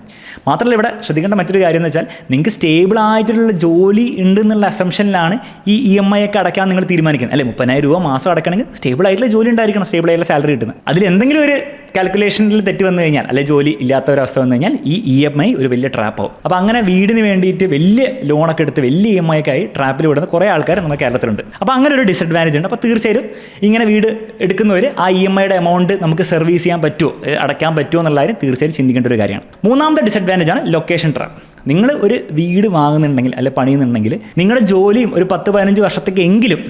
മാത്രമല്ല ഇവിടെ ശ്രദ്ധിക്കേണ്ട മറ്റൊരു കാര്യം എന്ന് വെച്ചാൽ നിങ്ങൾക്ക് സ്റ്റേബിൾ ആയിട്ടുള്ള ജോലി ഉണ്ട് എന്നുള്ള അസംഷനിലാണ് ഈ EMI ഒക്കെ അടയ്ക്കാൻ നിങ്ങൾ തീരുമാനിക്കുന്നത്. അല്ലെ 30,000 രൂപ മാസം അടയ്ക്കണമെങ്കിൽ സ്റ്റേബിൾ ആയിട്ടുള്ള ജോലി ഉണ്ടായിരിക്കണം, സ്റ്റേബിൾ ആയിട്ടുള്ള സാലറി കിട്ടുന്നത്. അതിൽ എന്തെങ്കിലും ഒരു കാൽക്കുലേഷനിൽ തെറ്റ് വന്നു കഴിഞ്ഞാൽ അല്ലെ ജോലി ഇല്ലാത്ത ഒരവസ്ഥ വന്നു കഴിഞ്ഞാൽ ഈ EMI ഒരു വലിയ ട്രാപ്പാവും. അപ്പോൾ അങ്ങനെ വീടിന് വേണ്ടിയിട്ട് വലിയ ലോണൊക്കെ എടുത്ത് വലിയ EMI ഒക്കെ ആയി ട്രാപ്പിൽ വിടുന്ന കുറേ ആൾക്കാർ നമ്മുടെ കേരളത്തിലുണ്ട്. അപ്പോൾ അങ്ങനെ ഒരു ഡിസഡ്വാൻറ്റേജ് ഉണ്ട്. അപ്പോൾ തീർച്ചയായും ഇങ്ങനെ വീട് എടുക്കുന്നവർ ആ EMIയുടെ എമൗണ്ട് നമുക്ക് സർവീസ് ചെയ്യാൻ പറ്റുമോ, അടയ്ക്കാൻ പറ്റുമോ എന്നുള്ള കാര്യം തീർച്ചയായും ചിന്തിക്കേണ്ട ഒരു കാര്യമാണ്. മൂന്നാമത്തെ ഡിസഡ്വാൻറ്റേജ് ആണ് ലൊക്കേഷൻ ട്രാപ്പ്. നിങ്ങൾ ഒരു വീട് വാങ്ങുന്നുണ്ടെങ്കിൽ അല്ലെ പണിയുന്നുണ്ടെങ്കിൽ നിങ്ങളുടെ ജോലിയും ഒരു 10-15 വർഷത്തേക്കെങ്കിലും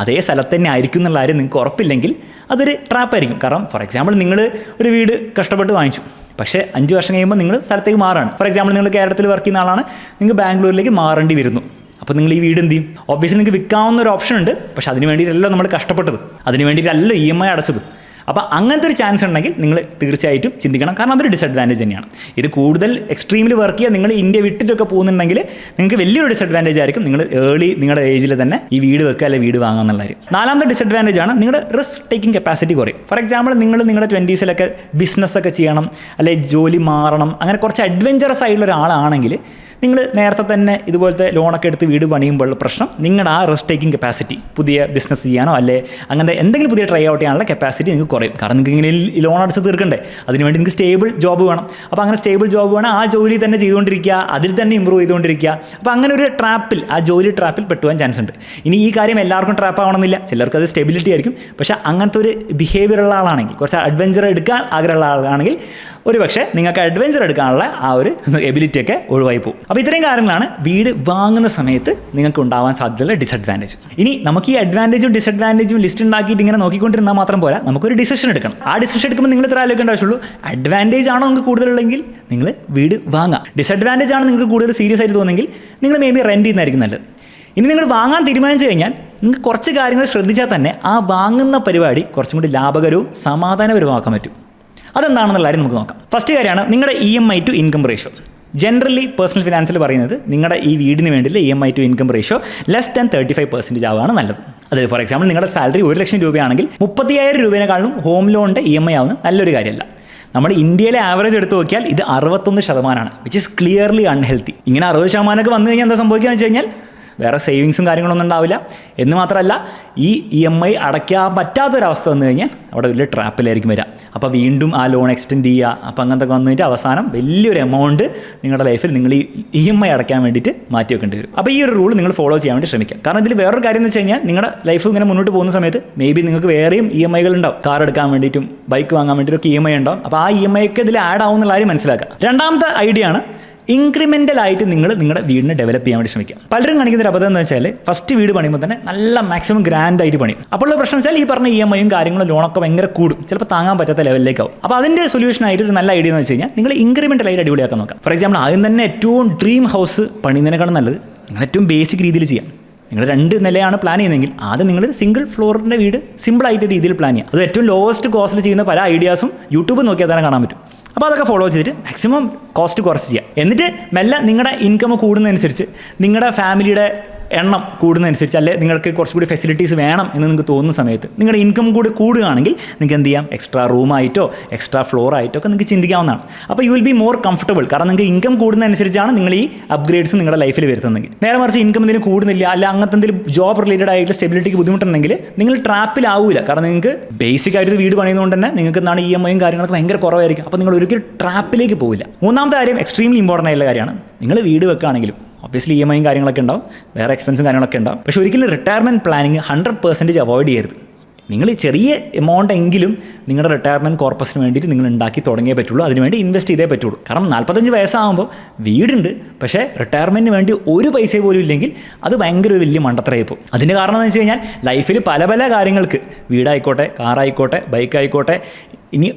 അതേ സ്ഥലത്ത് തന്നെ ആയിരിക്കും എന്നുള്ള കാര്യം നിങ്ങൾക്ക് ഉറപ്പില്ലെങ്കിൽ അതൊരു ട്രാപ്പായിരിക്കും. കാരണം ഫോർ എക്സാമ്പിൾ നിങ്ങൾ ഒരു വീട് കഷ്ടപ്പെട്ട് വാങ്ങിച്ചു, പക്ഷേ 5 വർഷം കഴിയുമ്പോൾ നിങ്ങൾ സ്ഥലത്തേക്ക് മാറാണ്. ഫോർ എക്സാമ്പിൾ നിങ്ങൾ കേരളത്തിൽ വർക്ക് ചെയ്യുന്ന ആളാണ്, നിങ്ങൾക്ക് ബാംഗ്ലൂരിലേക്ക് മാറേണ്ടി വരുന്നു. അപ്പോൾ നിങ്ങൾ ഈ വീട് എന്ത് ചെയ്യും? ഒബ്വിയസ്ലി നിങ്ങൾക്ക് വിൽക്കാവുന്ന ഒരു ഓപ്ഷൻ ഉണ്ട്, പക്ഷേ അതിന് വേണ്ടിയിട്ടല്ലോ നമ്മൾ കഷ്ടപ്പെട്ടത്, അതിന് വേണ്ടിയിട്ടല്ലോ EMI അടച്ചത്. അപ്പോൾ അങ്ങനത്തെ ഒരു ചാൻസ് ഉണ്ടെങ്കിൽ നിങ്ങൾ തീർച്ചയായിട്ടും ചിന്തിക്കണം, കാരണം അതൊരു ഡിസഡ്വാൻറ്റേജ് തന്നെയാണ്. ഇത് കൂടുതൽ എക്സ്ട്രീമിൽ വർക്ക് ചെയ്യുക, നിങ്ങൾ ഇന്ത്യ വിട്ടിട്ടൊക്കെ പോകുന്നുണ്ടെങ്കിൽ നിങ്ങൾക്ക് വലിയൊരു ഡിസഡ്വാൻറ്റേജ് ആയിരിക്കും നിങ്ങൾ ഏർലി നിങ്ങളുടെ ഏജിൽ തന്നെ ഈ വീട് വെക്കുക അല്ലെങ്കിൽ വീട് വാങ്ങുക എന്നുള്ള കാര്യം. നാലാമത്തെ ഡിസഡ്വാൻറ്റേജ് ആണ് നിങ്ങളുടെ റിസ്ക് ടേക്കിംഗ് കപ്പാസിറ്റി കുറയും. ഫോർ എക്സാമ്പിൾ നിങ്ങളുടെ 20s ബിസിനസ്സൊക്കെ ചെയ്യണം, അല്ലെങ്കിൽ ജോലി മാറണം, അങ്ങനെ കുറച്ച് അഡ്വഞ്ചറസ് ആയിട്ടുള്ള ഒരാളാണെങ്കിൽ നിങ്ങൾ നേരത്തെ തന്നെ ഇതുപോലത്തെ ലോണൊക്കെ എടുത്ത് വീട് പണിയുമ്പോഴുള്ള പ്രശ്നം നിങ്ങളുടെ ആ റിസ്ക് ടേക്കിംഗ് കപ്പാസിറ്റി, പുതിയ ബിസിനസ് ചെയ്യാനോ അല്ലെ അങ്ങനെ എന്തെങ്കിലും പുതിയ ട്രൈ ഔട്ട് ചെയ്യാനുള്ള കപ്പാസിറ്റി നിങ്ങൾക്ക് കുറയും. കാരണം നിങ്ങൾക്ക് ഇങ്ങനെ ലോൺ അടച്ച് തീർക്കണ്ടേ, അതിനുവേണ്ടി നിങ്ങൾക്ക് സ്റ്റേബിൾ ജോബ് വേണം. അപ്പോൾ അങ്ങനെ സ്റ്റേബിൾ ജോബ് വേണം, ആ ജോലി തന്നെ ചെയ്തുകൊണ്ടിരിക്കുക, അതിൽ തന്നെ ഇമ്പ്രൂവ് ചെയ്തുകൊണ്ടിരിക്കുക. അപ്പോൾ അങ്ങനെ ഒരു ട്രാപ്പിൽ, ആ ജോലി ട്രാപ്പിൽ പെട്ടുവാൻ ചാൻസ് ഉണ്ട്. ഇനി ഈ കാര്യം എല്ലാവർക്കും ട്രാപ്പ് ആവണമെന്നില്ല, ചിലർക്ക് അത് സ്റ്റെബിലിറ്റി ആയിരിക്കും. പക്ഷേ അങ്ങനത്തെ ഒരു ബിഹേവിയർ ഉള്ള ആളാണെങ്കിൽ, കുറച്ച് അഡ്വഞ്ചർ എടുക്കാൻ ആഗ്രഹമുള്ള ആളാണെങ്കിൽ ഒരു പക്ഷേ നിങ്ങൾക്ക് അഡ്വഞ്ചർ എടുക്കാനുള്ള ആ ഒരു എബിലിറ്റിയൊക്കെ ഒഴിവായി പോകും. അപ്പോൾ ഇത്രയും കാര്യങ്ങളാണ് വീട് വാങ്ങുന്ന സമയത്ത് നിങ്ങൾക്ക് ഉണ്ടാവാൻ സാധ്യതയുള്ള ഡിസഡ്വാൻറ്റേജ്. ഇനി നമുക്ക് ഈ അഡ്വാൻറ്റേജും ഡിസഡ്വാൻറ്റേജും ലിസ്റ്റ് ഉണ്ടാക്കിയിട്ട് ഇങ്ങനെ നോക്കിക്കൊണ്ടിരുന്നാൽ മാത്രം പോരാ, നമുക്കൊരു ഡിസിഷൻ എടുക്കണം. ആ ഡിസിഷൻ എടുക്കുമ്പോൾ നിങ്ങൾ ഇത്ര ആലോചിക്കേണ്ട ആവശ്യമുള്ളൂ, അഡ്വാൻറ്റേജ് ആണോ നിങ്ങൾക്ക് കൂടുതലുള്ളെങ്കിൽ നിങ്ങൾ വീട് വാങ്ങാം, ഡിസഡ്വാൻറ്റേജ് ആണ് നിങ്ങൾക്ക് കൂടുതൽ സീരിയസ് ആയിട്ട് തോന്നുമെങ്കിൽ നിങ്ങൾ മേ ബി റെൻറ്റ് ചെയ്യുന്നതായിരിക്കും നല്ലത്. ഇനി നിങ്ങൾ വാങ്ങാൻ തീരുമാനിച്ചു കഴിഞ്ഞാൽ നിങ്ങൾക്ക് കുറച്ച് കാര്യങ്ങൾ ശ്രദ്ധിച്ചാൽ തന്നെ ആ വാങ്ങുന്ന പരിപാടി കുറച്ചും കൂടി ലാഭകരവും സമാധാനപരമാക്കാൻ പറ്റും. അതെന്താണെന്നുള്ള കാര്യം നമുക്ക് നോക്കാം. ഫസ്റ്റ് കാര്യമാണ് നിങ്ങളുടെ EMI to income ratio. Generally personal ഫിനാൻസിൽ പറയുന്നത് നിങ്ങളുടെ ഈ വീടിന് വേണ്ടിയുള്ള EMI to income ratio less than 35% ആവുകയാണ് നല്ലത്. അതായത് ഫോർ എക്സാമ്പിൾ നിങ്ങളുടെ സാലറി 1 ലക്ഷം രൂപയാണെങ്കിൽ 35,000 രൂപയെക്കാളും ഹോം ലോണിൻ്റെ EMI ആവുന്നത് നല്ലൊരു കാര്യമല്ല. നമ്മുടെ ഇന്ത്യയിലെ ആവറേജ് എടുത്ത് നോക്കിയാൽ ഇത് 61%, വിച്ച് ഈസ് ക്ലിയർലി അൺഹെൽത്തി. ഇങ്ങനെ 60% വന്നു കഴിഞ്ഞാൽ എന്താ സംഭവിക്കുക എന്ന് വെച്ച് കഴിഞ്ഞാൽ വേറെ സേവിങ്സും കാര്യങ്ങളൊന്നും ഉണ്ടാവില്ല. എന്ന് മാത്രമല്ല ഈ EMI അടയ്ക്കാൻ പറ്റാത്തൊരവസ്ഥ വന്നു കഴിഞ്ഞാൽ അവിടെ വലിയ ട്രാപ്പിലായിരിക്കും വരിക. അപ്പോൾ വീണ്ടും ആ ലോൺ എക്സ്റ്റെൻഡ് ചെയ്യുക, അപ്പോൾ അങ്ങനത്തെ വന്നു കഴിഞ്ഞാൽ അവസാനം വലിയൊരു എമൗണ്ട് നിങ്ങളുടെ ലൈഫിൽ നിങ്ങൾ ഈ EMI അടയ്ക്കാൻ വേണ്ടിയിട്ട് മാറ്റി വെക്കേണ്ടി വരും. അപ്പോൾ ഈ ഒരു റൂൾ നിങ്ങൾ ഫോളോ ചെയ്യാൻ വേണ്ടി ശ്രമിക്കുക. കാരണം ഇതിൽ വേറൊരു കാര്യം എന്ന് വെച്ച് കഴിഞ്ഞാൽ നിങ്ങളുടെ ലൈഫ് ഇങ്ങനെ മുന്നോട്ട് പോകുന്ന സമയത്ത് മേ ബി നിങ്ങൾക്ക് വേറെയും EMIകൾ ഉണ്ടാവും. കാർ എടുക്കാൻ വേണ്ടിയിട്ടും ബൈക്ക് വാങ്ങാൻ വേണ്ടിയിട്ടൊക്കെ EMI ഉണ്ടാവും. അപ്പോൾ ആ EMI ഒക്കെ ഇതിൽ ആഡ് ആവുന്ന കാര്യം മനസ്സിലാക്കുക. രണ്ടാമത്തെ ഐഡിയ ആണ് ഇൻക്രിമെൻ്റലായിട്ട് നിങ്ങളുടെ വീടിനെ ഡെവലപ്പ് ചെയ്യാൻ വേണ്ടി ശ്രമിക്കുക. പലരും കാണിക്കുന്ന ഒരു അബദ്ധം എന്ന് വെച്ചാൽ ഫസ്റ്റ് വീട് പണിയുമ്പോൾ തന്നെ നല്ല മാക്സിമം ഗ്രാൻഡ് ആയിട്ട് പണിയും. അപ്പോൾ ഉള്ള പ്രശ്നം വെച്ചാൽ ഈ പറഞ്ഞ EMIയും കാര്യങ്ങളും ലോണൊക്കെ ഭയങ്കര കൂടും, ചിലപ്പോൾ താങ്ങാൻ പറ്റാത്ത ലെവലിലേക്കാവും. അപ്പോൾ അതിൻ്റെ സൊല്യൂഷനായിട്ട് ഒരു നല്ല ഐഡിയ എന്ന് വെച്ച് കഴിഞ്ഞാൽ നിങ്ങൾ ഇൻക്രിമെൻ്റലായിട്ട് അടിപൊളിയാക്കാൻ നോക്കാം. ഫോർ എക്സാമ്പിൾ ആദ്യം തന്നെ ഏറ്റവും ഡ്രീം ഹൗസ് പണിയുന്നതിനേക്കാളും നല്ലത് നിങ്ങൾ ഏറ്റവും ബേസിക് രീതിയിൽ ചെയ്യാം. നിങ്ങൾ 2 നിലയാണ് പ്ലാൻ ചെയ്യുന്നതെങ്കിൽ ആദ്യം നിങ്ങൾ സിംഗിൾ ഫ്ലോറിൻ്റെ വീട് സിമ്പിളായിട്ട് രീതിയിൽ പ്ലാൻ ചെയ്യുക. അത് ഏറ്റവും ലോവസ്റ്റ് കോസ്റ്റിൽ ചെയ്യുന്ന പല ഐഡിയാസും യൂട്യൂബ് നോക്കിയാൽ തന്നെ കാണാൻ പറ്റും. അപ്പോൾ അതൊക്കെ ഫോളോ ചെയ്തിട്ട് മാക്സിമം കോസ്റ്റ് കുറച്ച് ചെയ്യുക. എന്നിട്ട് മെല്ലെ നിങ്ങളുടെ ഇൻകം കൂടുന്നതനുസരിച്ച് നിങ്ങളുടെ ഫാമിലിയുടെ എണ്ണം കൂടുന്നതനുസരിച്ച് അല്ലെ നിങ്ങൾക്ക് കുറച്ചുകൂടി ഫെസിലിറ്റീസ് വേണം എന്ന് നിങ്ങൾക്ക് തോന്നുന്ന സമയത്ത് നിങ്ങളുടെ ഇൻകം കൂടി കൂടുകയാണെങ്കിൽ നിങ്ങൾക്ക് എന്ത് ചെയ്യാം, എക്സ്ട്രാ റൂമായിട്ടോ എക്സ്ട്രാ ഫ്ലോർ ആയിട്ടോ ഒക്കെ നിങ്ങൾക്ക് ചിന്തിക്കാവുന്നതാണ്. അപ്പോൾ you will be more comfortable. കാരണം നിങ്ങൾക്ക് ഇൻകം കൂടുന്നതനുസരിച്ചാണ് നിങ്ങൾ ഈ അപ്ഗ്രേഡ്സ് നിങ്ങളുടെ ലൈഫിൽ വരുത്തുന്നെങ്കിൽ. നേരെ മറിച്ച് ഇൻകം എന്തെങ്കിലും കൂടുന്നില്ല അല്ല അങ്ങനത്തെ എന്തെങ്കിലും ജോബ് റിലേറ്റഡ് ആയിട്ടുള്ള സ്റ്റെബിലിറ്റിക്ക് ബുദ്ധിമുട്ടുണ്ടെങ്കിൽ നിങ്ങൾ ട്രാപ്പിലാവില്ല. കാരണം നിങ്ങൾക്ക് ബേസിക് ആയിട്ട് വീട് പണിയുന്നതുകൊണ്ട് തന്നെ നിങ്ങൾക്ക് എന്താണ് EMIയും കാര്യങ്ങളൊക്കെ ഭയങ്കര കുറവായിരിക്കും. അപ്പോൾ നിങ്ങൾ ഒരിക്കലും ട്രാപ്പിലേക്ക് പോവില്ല. മൂന്നാമത്തെ കാര്യം എക്സ്ട്രീംലി ഇമ്പോർട്ടൻ്റ് ആയിട്ടുള്ള കാര്യമാണ്, നിങ്ങൾ വീട് വെക്കുകയാണെങ്കിലും ഒബ്വിയസ്ലി EMIയും കാര്യങ്ങളൊക്കെ ഉണ്ടാവും, വേറെ എക്സ്പെൻസും കാര്യങ്ങളൊക്കെ ഉണ്ടാവും. പക്ഷേ ഒരിക്കലും റിട്ടയർമെൻറ്റ് പ്ലാനിങ് 100% അവോയ്ഡ് ചെയ്യരുത്. നിങ്ങൾ ചെറിയ എമൗണ്ട് എങ്കിലും നിങ്ങളുടെ റിട്ടയർമെൻറ്റ് കോർപ്പസിന് വേണ്ടിയിട്ട് നിങ്ങൾ ഉണ്ടാക്കി തുടങ്ങിയേ പറ്റുള്ളൂ, അതിനുവേണ്ടി ഇൻവെസ്റ്റ് ചെയ്തേ പറ്റുള്ളൂ. കാരണം 45 വയസ്സാകുമ്പോൾ വീടുണ്ട്, പക്ഷേ റിട്ടയർമെൻറ്റിന് വേണ്ടി ഒരു പൈസ പോലും ഇല്ലെങ്കിൽ അത് ഭയങ്കര ഒരു വലിയ മണ്ടത്തരമായി പോകും. അതിൻ്റെ കാരണം എന്ന് വെച്ച് കഴിഞ്ഞാൽ ലൈഫിൽ പല പല കാര്യങ്ങൾക്ക്, വീടായിക്കോട്ടെ, കാറായിക്കോട്ടെ, ബൈക്കായിക്കോട്ടെ, ഇനി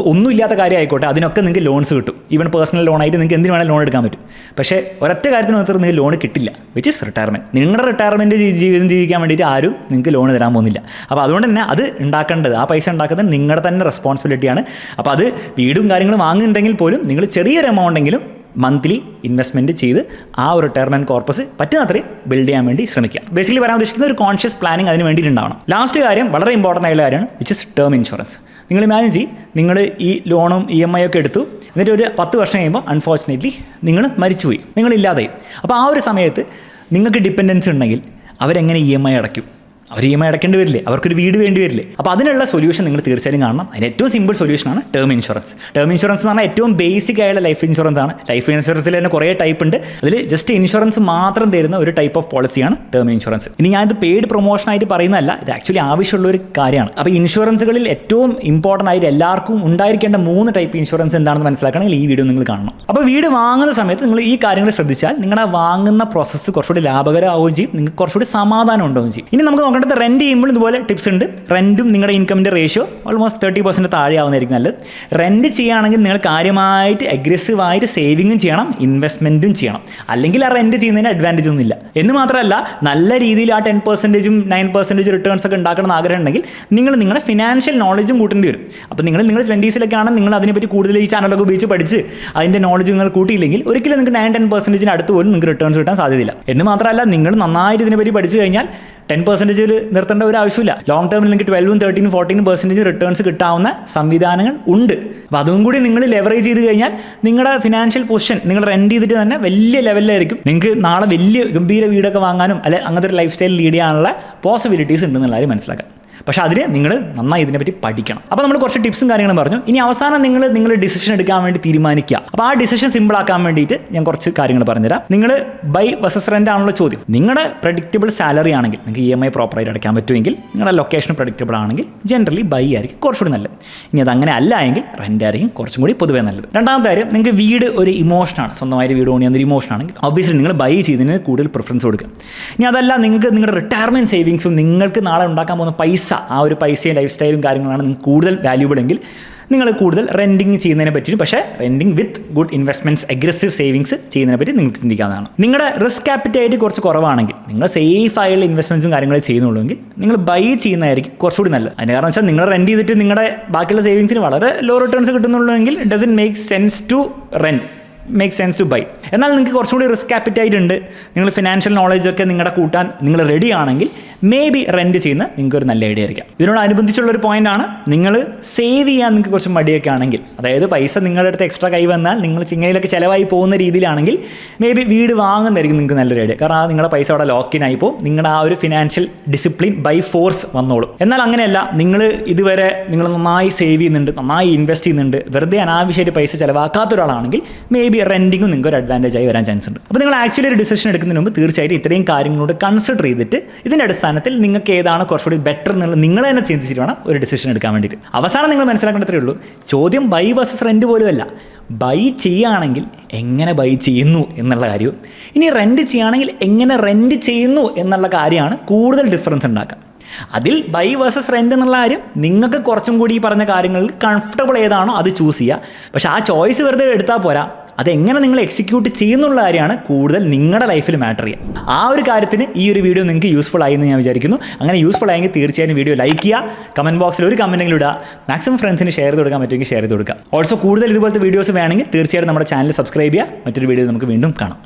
ഒന്നുമില്ലാത്ത കാര്യം ആയിക്കോട്ടെ, അതിനൊക്കെ നിങ്ങൾക്ക് ലോൺസ് കിട്ടും. ഈവൻ പേഴ്സണൽ ലോണായിട്ട് നിങ്ങൾക്ക് എന്തിനു വേണമെങ്കിൽ ലോൺ എടുക്കാൻ പറ്റും. പക്ഷേ ഒരൊറ്റ കാര്യത്തിന് മാത്രം നിങ്ങൾക്ക് ലോൺ കിട്ടില്ല, വിച്ച് ഇസ് റിട്ടയർമെൻറ്റ്. നിങ്ങളുടെ റിട്ടയർമെൻറ്റ് ജീവിതം ജീവിക്കാൻ വേണ്ടിയിട്ട് ആരും നിങ്ങൾക്ക് ലോൺ തരാൻ പോകുന്നില്ല. അപ്പോൾ അതുകൊണ്ട് തന്നെ അത് ഉണ്ടാക്കേണ്ടത്, ആ പൈസ ഉണ്ടാക്കുന്നത് നിങ്ങളുടെ തന്നെ റെസ്പോൺസിബിലിറ്റിയാണ്. അപ്പോൾ അത് വീടും കാര്യങ്ങളും വാങ്ങുന്നുണ്ടെങ്കിൽ പോലും നിങ്ങൾ ചെറിയൊരു എമൗണ്ടെങ്കിലും മന്ത്ലി ഇൻവെസ്റ്റ്മെൻറ്റ് ചെയ്ത് ആ ഒരു റിട്ടയർമെൻറ്റ് കോർപ്പസ് പറ്റുന്നത്രയും ബിൽഡ് ചെയ്യാൻ വേണ്ടി ശ്രമിക്കുക. ബേസിക്കലി പറയാൻ ഉദ്ദേശിക്കുന്ന ഒരു കോൺഷ്യസ് പ്ലാനിങ് അതിന് വേണ്ടിയിട്ടുണ്ടാവണം. ലാസ്റ്റ് കാര്യം വളരെ ഇമ്പോർട്ടൻ്റ് ആയിട്ടുള്ള കാര്യമാണ്, വിച്ച് ഇസ് ടേം ഇൻഷുറൻസ്. നിങ്ങൾ ഇമാജിൻ ചെയ്യും, നിങ്ങൾ ഈ ലോണും EMI ഒക്കെ എടുത്തു, എന്നിട്ട് ഒരു 10 വർഷം കഴിയുമ്പോൾ അൺഫോർച്ചുനേറ്റ്ലി നിങ്ങൾ മരിച്ചുപോയി, നിങ്ങളില്ലാതായി. അപ്പോൾ ആ ഒരു സമയത്ത് നിങ്ങൾക്ക് ഡിപ്പെൻഡൻസ് ഉണ്ടെങ്കിൽ അവരെങ്ങനെ EMI അടയ്ക്കും? അവർ EMI അടയ്ക്കേണ്ടി വരില്ലേ? അവർക്കൊരു വീട് വേണ്ടി വരില്ലേ? അപ്പോൾ അതിനുള്ള സൊല്യൂഷൻ നിങ്ങൾ തീർച്ചയായും കാണണം. അതിന് ഏറ്റവും സിമ്പിൾ സൊല്യൂഷനാണ് ടേം ഇൻഷുറൻസ്. ടേം ഇൻഷുറൻസ് എന്ന് പറഞ്ഞാൽ ഏറ്റവും ബേസിക് ആയുള്ള ലൈഫ് ഇൻഷുറൻസ് ആണ്. ലൈഫ് ഇൻഷുറൻസിൽ തന്നെ കുറേ ടൈപ്പ് ഉണ്ട്. അതിൽ ജസ്റ്റ് ഇൻഷുറൻസ് മാത്രം തരുന്ന ഒരു ടൈപ്പ് ഓഫ് പോളിസിയാണ് ടേം ഇൻഷുറൻസ്. ഇനി ഞാനിത് പെയ്ഡ് പ്രൊമോഷനായിട്ട് പറയുന്നതല്ല, ഇത് ആക്ച്വലി ആവശ്യമുള്ള ഒരു കാര്യമാണ്. അപ്പോൾ ഇൻഷുറൻസുകളിൽ ഏറ്റവും ഇമ്പോർട്ടൻ്റ് ആയിട്ട് എല്ലാവർക്കും ഉണ്ടായിരിക്കേണ്ട 3 ടൈപ്പ് ഇൻഷുറൻസ് എന്താണെന്ന് മനസ്സിലാക്കണമെങ്കിൽ ഈ വീഡിയോ നിങ്ങൾ കാണണം. അപ്പോൾ വീട് വാങ്ങുന്ന സമയത്ത് നിങ്ങൾ ഈ കാര്യങ്ങൾ ശ്രദ്ധിച്ചാൽ നിങ്ങളുടെ വാങ്ങുന്ന പ്രോസസ്സ് കുറച്ചുകൂടി ലാഭകരമാവുകയും ചെയ്യും, നിങ്ങൾക്ക് കുറച്ചുകൂടി സമാധാനം ഉണ്ടാവുകയും ചെയ്യും. ഇനി നമുക്ക് നോക്കേണ്ട പോകേണ്ടത് റെൻറ്റ് ചെയ്യുമ്പോൾ ഇതുപോലെ ടിപ്സ് ഉണ്ട്. റെൻറ്റും നിങ്ങളുടെ ഇൻകമിൻ്റെ റേഷ്യോ ഓൾമോസ്റ്റ് 30% താഴെ ആവുന്നതായിരിക്കും നല്ലത്. റെൻറ്റ് ചെയ്യുകയാണെങ്കിൽ നിങ്ങൾ കാര്യമായിട്ട് അഗ്രസീവായിട്ട് സേവിങ്ങും ചെയ്യണം, ഇൻവെസ്റ്റ്മെൻറ്റും ചെയ്യണം. അല്ലെങ്കിൽ ആ റെൻറ്റ് ചെയ്യുന്നതിന് അഡ്വാൻറ്റേജ് ഒന്നുമില്ല. എന്ന് മാത്രമല്ല, നല്ല രീതിയിൽ ആ 10%, 9% റിട്ടേൺസ് ഒക്കെ ഉണ്ടാക്കണമെന്ന് ആഗ്രഹം ഉണ്ടെങ്കിൽ നിങ്ങൾ നിങ്ങളുടെ ഫിനാൻഷ്യൽ നോളജും കൂട്ടേണ്ടി വരും. അപ്പോൾ നിങ്ങൾ 20s നിങ്ങൾ അതിനെപ്പറ്റി കൂടുതൽ ഈ ചാനലൊക്കെ ഉപയോഗിച്ച് പഠിച്ച് അതിൻ്റെ നോളജ് നിങ്ങൾ കൂട്ടിയില്ലെങ്കിൽ ഒരിക്കലും നിങ്ങൾക്ക് 9-10% അടുത്ത് പോലും നിങ്ങൾക്ക് റിട്ടേൺസ് കിട്ടാൻ സാധ്യതയില്ല. എന്ന് മാത്രമല്ല, നിങ്ങൾ നന്നായിട്ട് ഇതിനെപ്പറ്റി പഠിച്ചു കഴിഞ്ഞാൽ 10% നിർത്തേണ്ട ഒരു ആവശ്യമില്ല. ലോങ് ടേമിൽ നിങ്ങൾക്ക് 12, 13, 14% റിട്ടേൺസ് കിട്ടാവുന്ന സംവിധാനങ്ങൾ ഉണ്ട്. അപ്പോൾ അതും കൂടി നിങ്ങൾ ലെവറേജ് ചെയ്ത് കഴിഞ്ഞാൽ നിങ്ങളുടെ ഫിനാൻഷ്യൽ പൊസിഷൻ നിങ്ങൾ റെൻറ്റ് ചെയ്തിട്ട് തന്നെ വലിയ ലെവലിലായിരിക്കും. നിങ്ങൾക്ക് നാളെ വലിയ ഗംഭീര വീടൊക്കെ വാങ്ങാനും അല്ലെ അങ്ങനത്തെ ഒരു ലൈഫ് സ്റ്റൈൽ ലീഡ് ചെയ്യാനുള്ള പോസിബിലിറ്റീസ് ഉണ്ടെന്നുള്ള കാര്യം മനസ്സിലാക്കാം. പക്ഷേ അതിന് നിങ്ങൾ നന്നായി ഇതിനെപ്പറ്റി പഠിക്കണം. അപ്പോൾ നമ്മൾ കുറച്ച് ടിപ്സും കാര്യങ്ങളും പറഞ്ഞു. ഇനി അവസാനം നിങ്ങൾ ഡിസിഷൻ എടുക്കാൻ വേണ്ടി തീരുമാനിക്കുക. അപ്പോൾ ആ ഡിസിഷൻ സിമ്പിൾ ആക്കാൻ വേണ്ടിയിട്ട് ഞാൻ കുറച്ച് കാര്യങ്ങൾ പറഞ്ഞുതരാം. നിങ്ങൾ ബൈ വേഴ്സസ് റെൻ്റ് ആണല്ലോ ചോദ്യം. നിങ്ങളുടെ പ്രഡിക്റ്റബിൾ സാലറി ആണെങ്കിൽ നിങ്ങൾക്ക് EMI പ്രോപ്പറായിട്ട് അടയ്ക്കാൻ പറ്റുമെങ്കിൽ, നിങ്ങളുടെ ലൊക്കേഷൻ പ്രഡിക്റ്റബിൾ ആണെങ്കിൽ ജനറലി ബൈ ആയിരിക്കും കുറച്ചുകൂടി നല്ലത്. ഇനി അതങ്ങനെ അല്ല എങ്കിൽ റെൻ്റ് ആയിരിക്കും കുറച്ചും കൂടി പൊതുവേ നല്ലത്. രണ്ടാമത്തെ കാര്യം, നിങ്ങൾക്ക് വീട് ഒരു ഇമോഷനാണ്, സ്വന്തമായിട്ട് വീട് ഓൺ ചെയ്യുന്ന ഇമോഷൻ ആണെങ്കിൽ ഒബ്വിയസ്ലി നിങ്ങൾ ബൈ ചെയ്തതിന് കൂടുതൽ പ്രിഫറൻസ് കൊടുക്കുക. ഇനി അതല്ല, നിങ്ങൾക്ക് നിങ്ങളുടെ റിട്ടയർമെൻറ്റ് സേവിങ്സും നിങ്ങൾക്ക് നാളെ ഉണ്ടാക്കാൻ പോകുന്ന പൈസ, ആ ഒരു പൈസയും ലൈഫ് സ്റ്റൈലും കാര്യങ്ങളാണ് നിങ്ങൾക്ക് കൂടുതൽ വാല്യൂബിൾ എങ്കിൽ നിങ്ങൾ കൂടുതൽ റെൻറ്റിങ് ചെയ്യുന്നതിനെ പറ്റി, പക്ഷേ renting with good investments, aggressive savings ചെയ്യുന്നതിനെ പറ്റി നിങ്ങൾക്ക് ചിന്തിക്കാവുന്നതാണ്. നിങ്ങളുടെ റിസ്ക് ആപ്പിറ്റൈറ്റ് കുറച്ച് കുറവാണെങ്കിൽ, നിങ്ങൾ സേഫ് ആയുള്ള ഇൻവെസ്റ്റ്മെൻറ്റ്സും കാര്യങ്ങളും ചെയ്യുന്നുള്ളൂവെങ്കിൽ നിങ്ങൾ ബൈ ചെയ്യുന്നതായിരിക്കും കുറച്ചുകൂടി നല്ലത്. അതിന് കാരണം വെച്ചാൽ നിങ്ങൾ റെൻറ്റ് ചെയ്തിട്ട് നിങ്ങളുടെ ബാക്കിയുള്ള സേവിങ്സിന് വളരെ ലോ റിട്ടേൺസ് കിട്ടുന്നുള്ളൂവെങ്കിൽ it doesn't make sense to rent, make sense to buy. എന്നാൽ നിങ്ങൾക്ക് കുറച്ചുകൂടി റിസ്ക് ആപ്പിറ്റൈറ്റ് ഉണ്ട്, നിങ്ങൾ ഫിനാൻഷ്യൽ നോളജൊക്കെ നിങ്ങളുടെ കൂട്ടാൻ നിങ്ങൾ റെഡി ആണെങ്കിൽ മേ ബി റെൻറ്റ് ചെയ്യുന്ന നിങ്ങൾക്ക് ഒരു നല്ല ഐഡിയ ആയിരിക്കാം. ഇതിനോടനുബന്ധിച്ചുള്ളൊരു പോയിൻ്റാണ്, നിങ്ങൾ സേവ് ചെയ്യാൻ നിങ്ങൾക്ക് കുറച്ച് മടിയൊക്കെ ആണെങ്കിൽ, അതായത് പൈസ നിങ്ങളുടെ അടുത്ത് എക്സ്ട്രാ കൈ വന്നാൽ നിങ്ങൾ ചിങ്ങയിലൊക്കെ ചിലവായി പോകുന്ന രീതിയിലാണെങ്കിൽ മേ ബി വീട് വാങ്ങുന്നതായിരിക്കും നിങ്ങൾക്ക് നല്ലൊരു ഐഡിയ. കാരണം നിങ്ങളുടെ പൈസ അവിടെ ലോക്കിനായി പോകും, നിങ്ങളുടെ ആ ഒരു ഫിനാൻഷ്യൽ ഡിസിപ്ലിൻ ബൈ ഫോഴ്സ് വന്നോളും. എന്നാൽ അങ്ങനെയല്ല, നിങ്ങൾ ഇതുവരെ നിങ്ങൾ നന്നായി സേവ് ചെയ്യുന്നുണ്ട്, നന്നായി ഇൻവെസ്റ്റ് ചെയ്യുന്നുണ്ട്, വെറുതെ അനാവശ്യമായിട്ട് പൈസ ചിലവാക്കാത്ത ഒരാളാണെങ്കിൽ മേ ബി റെൻറ്റിങ്ങും നിങ്ങൾക്ക് ഒരു അഡ്വാൻറ്റേജ് ആയി വരാൻ ചാൻസ് ഉണ്ട്. അപ്പോൾ നിങ്ങൾ ആക്ച്വലി ഒരു ഡിസിഷൻ എടുക്കുന്നതിന് മുമ്പ് തീർച്ചയായിട്ടും ഇത്രയും കാര്യങ്ങളോട് കൺസിഡർ ചെയ്തിട്ട് ഇതിൻ്റെ അടിസ്ഥാനത്തിൽ നിങ്ങൾക്ക് ഏതാണ് കുറച്ചുകൂടി ബെറ്റർ എന്നുള്ളത് നിങ്ങൾ തന്നെ ചിന്തിച്ചിട്ട് വേണം ഒരു ഡിസിഷൻ എടുക്കാൻ വേണ്ടിയിട്ട്. അവസാനം നിങ്ങൾ മനസ്സിലാക്കേണ്ടത്രേ ഉള്ളൂ, ചോദ്യം ബൈ വേഴ്സസ് റെൻറ്റ് പോലുമല്ല, ബൈ ചെയ്യുകയാണെങ്കിൽ എങ്ങനെ ബൈ ചെയ്യുന്നു എന്നുള്ള കാര്യവും, ഇനി റെൻറ്റ് ചെയ്യുകയാണെങ്കിൽ എങ്ങനെ റെൻറ്റ് ചെയ്യുന്നു എന്നുള്ള കാര്യമാണ് കൂടുതൽ ഡിഫറൻസ് ഉണ്ടാക്കുക. അതിൽ ബൈ വേഴ്സസ് റെൻറ്റ് എന്നുള്ള കാര്യം നിങ്ങൾക്ക് കുറച്ചും കൂടി ഈ പറഞ്ഞ കാര്യങ്ങളിൽ കംഫർട്ടബിൾ ഏതാണോ അത് ചൂസ് ചെയ്യുക. പക്ഷേ ആ ചോയ്സ് വെറുതെ എടുത്താൽ പോരാ, അതെങ്ങനെ നിങ്ങൾ എക്സിക്യൂട്ട് ചെയ്യുന്നുള്ള കാര്യമാണ് കൂടുതൽ നിങ്ങളുടെ ലൈഫിൽ മാറ്റർ ചെയ്യുക. ആ ഒരു കാര്യത്തിന് ഈ ഒരു വീഡിയോ നിങ്ങൾക്ക് യൂസ്ഫുൾ ആയി എന്ന് ഞാൻ വിചാരിക്കുന്നു. അങ്ങനെ യൂസ്ഫുൾ ആയെങ്കിൽ തീർച്ചയായും വീഡിയോ ലൈക്ക് ചെയ്യുക, കമൻറ്റ് ബോക്സിൽ ഒരു കമൻറ്റെങ്കിലും ഇടുക, മാക്സിമം ഫ്രണ്ട്സിന് ഷെയർ ചെയ്ത് കൊടുക്കാൻ പറ്റുമെങ്കിൽ ഷെയർ ചെയ്ത് കൊടുക്കുക. ഓൾസോ കൂടുതൽ ഇതുപോലത്തെ വീഡിയോസ് വേണമെങ്കിൽ തീർച്ചയായിട്ടും നമ്മുടെ ചാനൽ സബ്സ്ക്രൈബ് ചെയ്യുക. മറ്റൊരു വീഡിയോ നമുക്ക് വീണ്ടും കാണാം.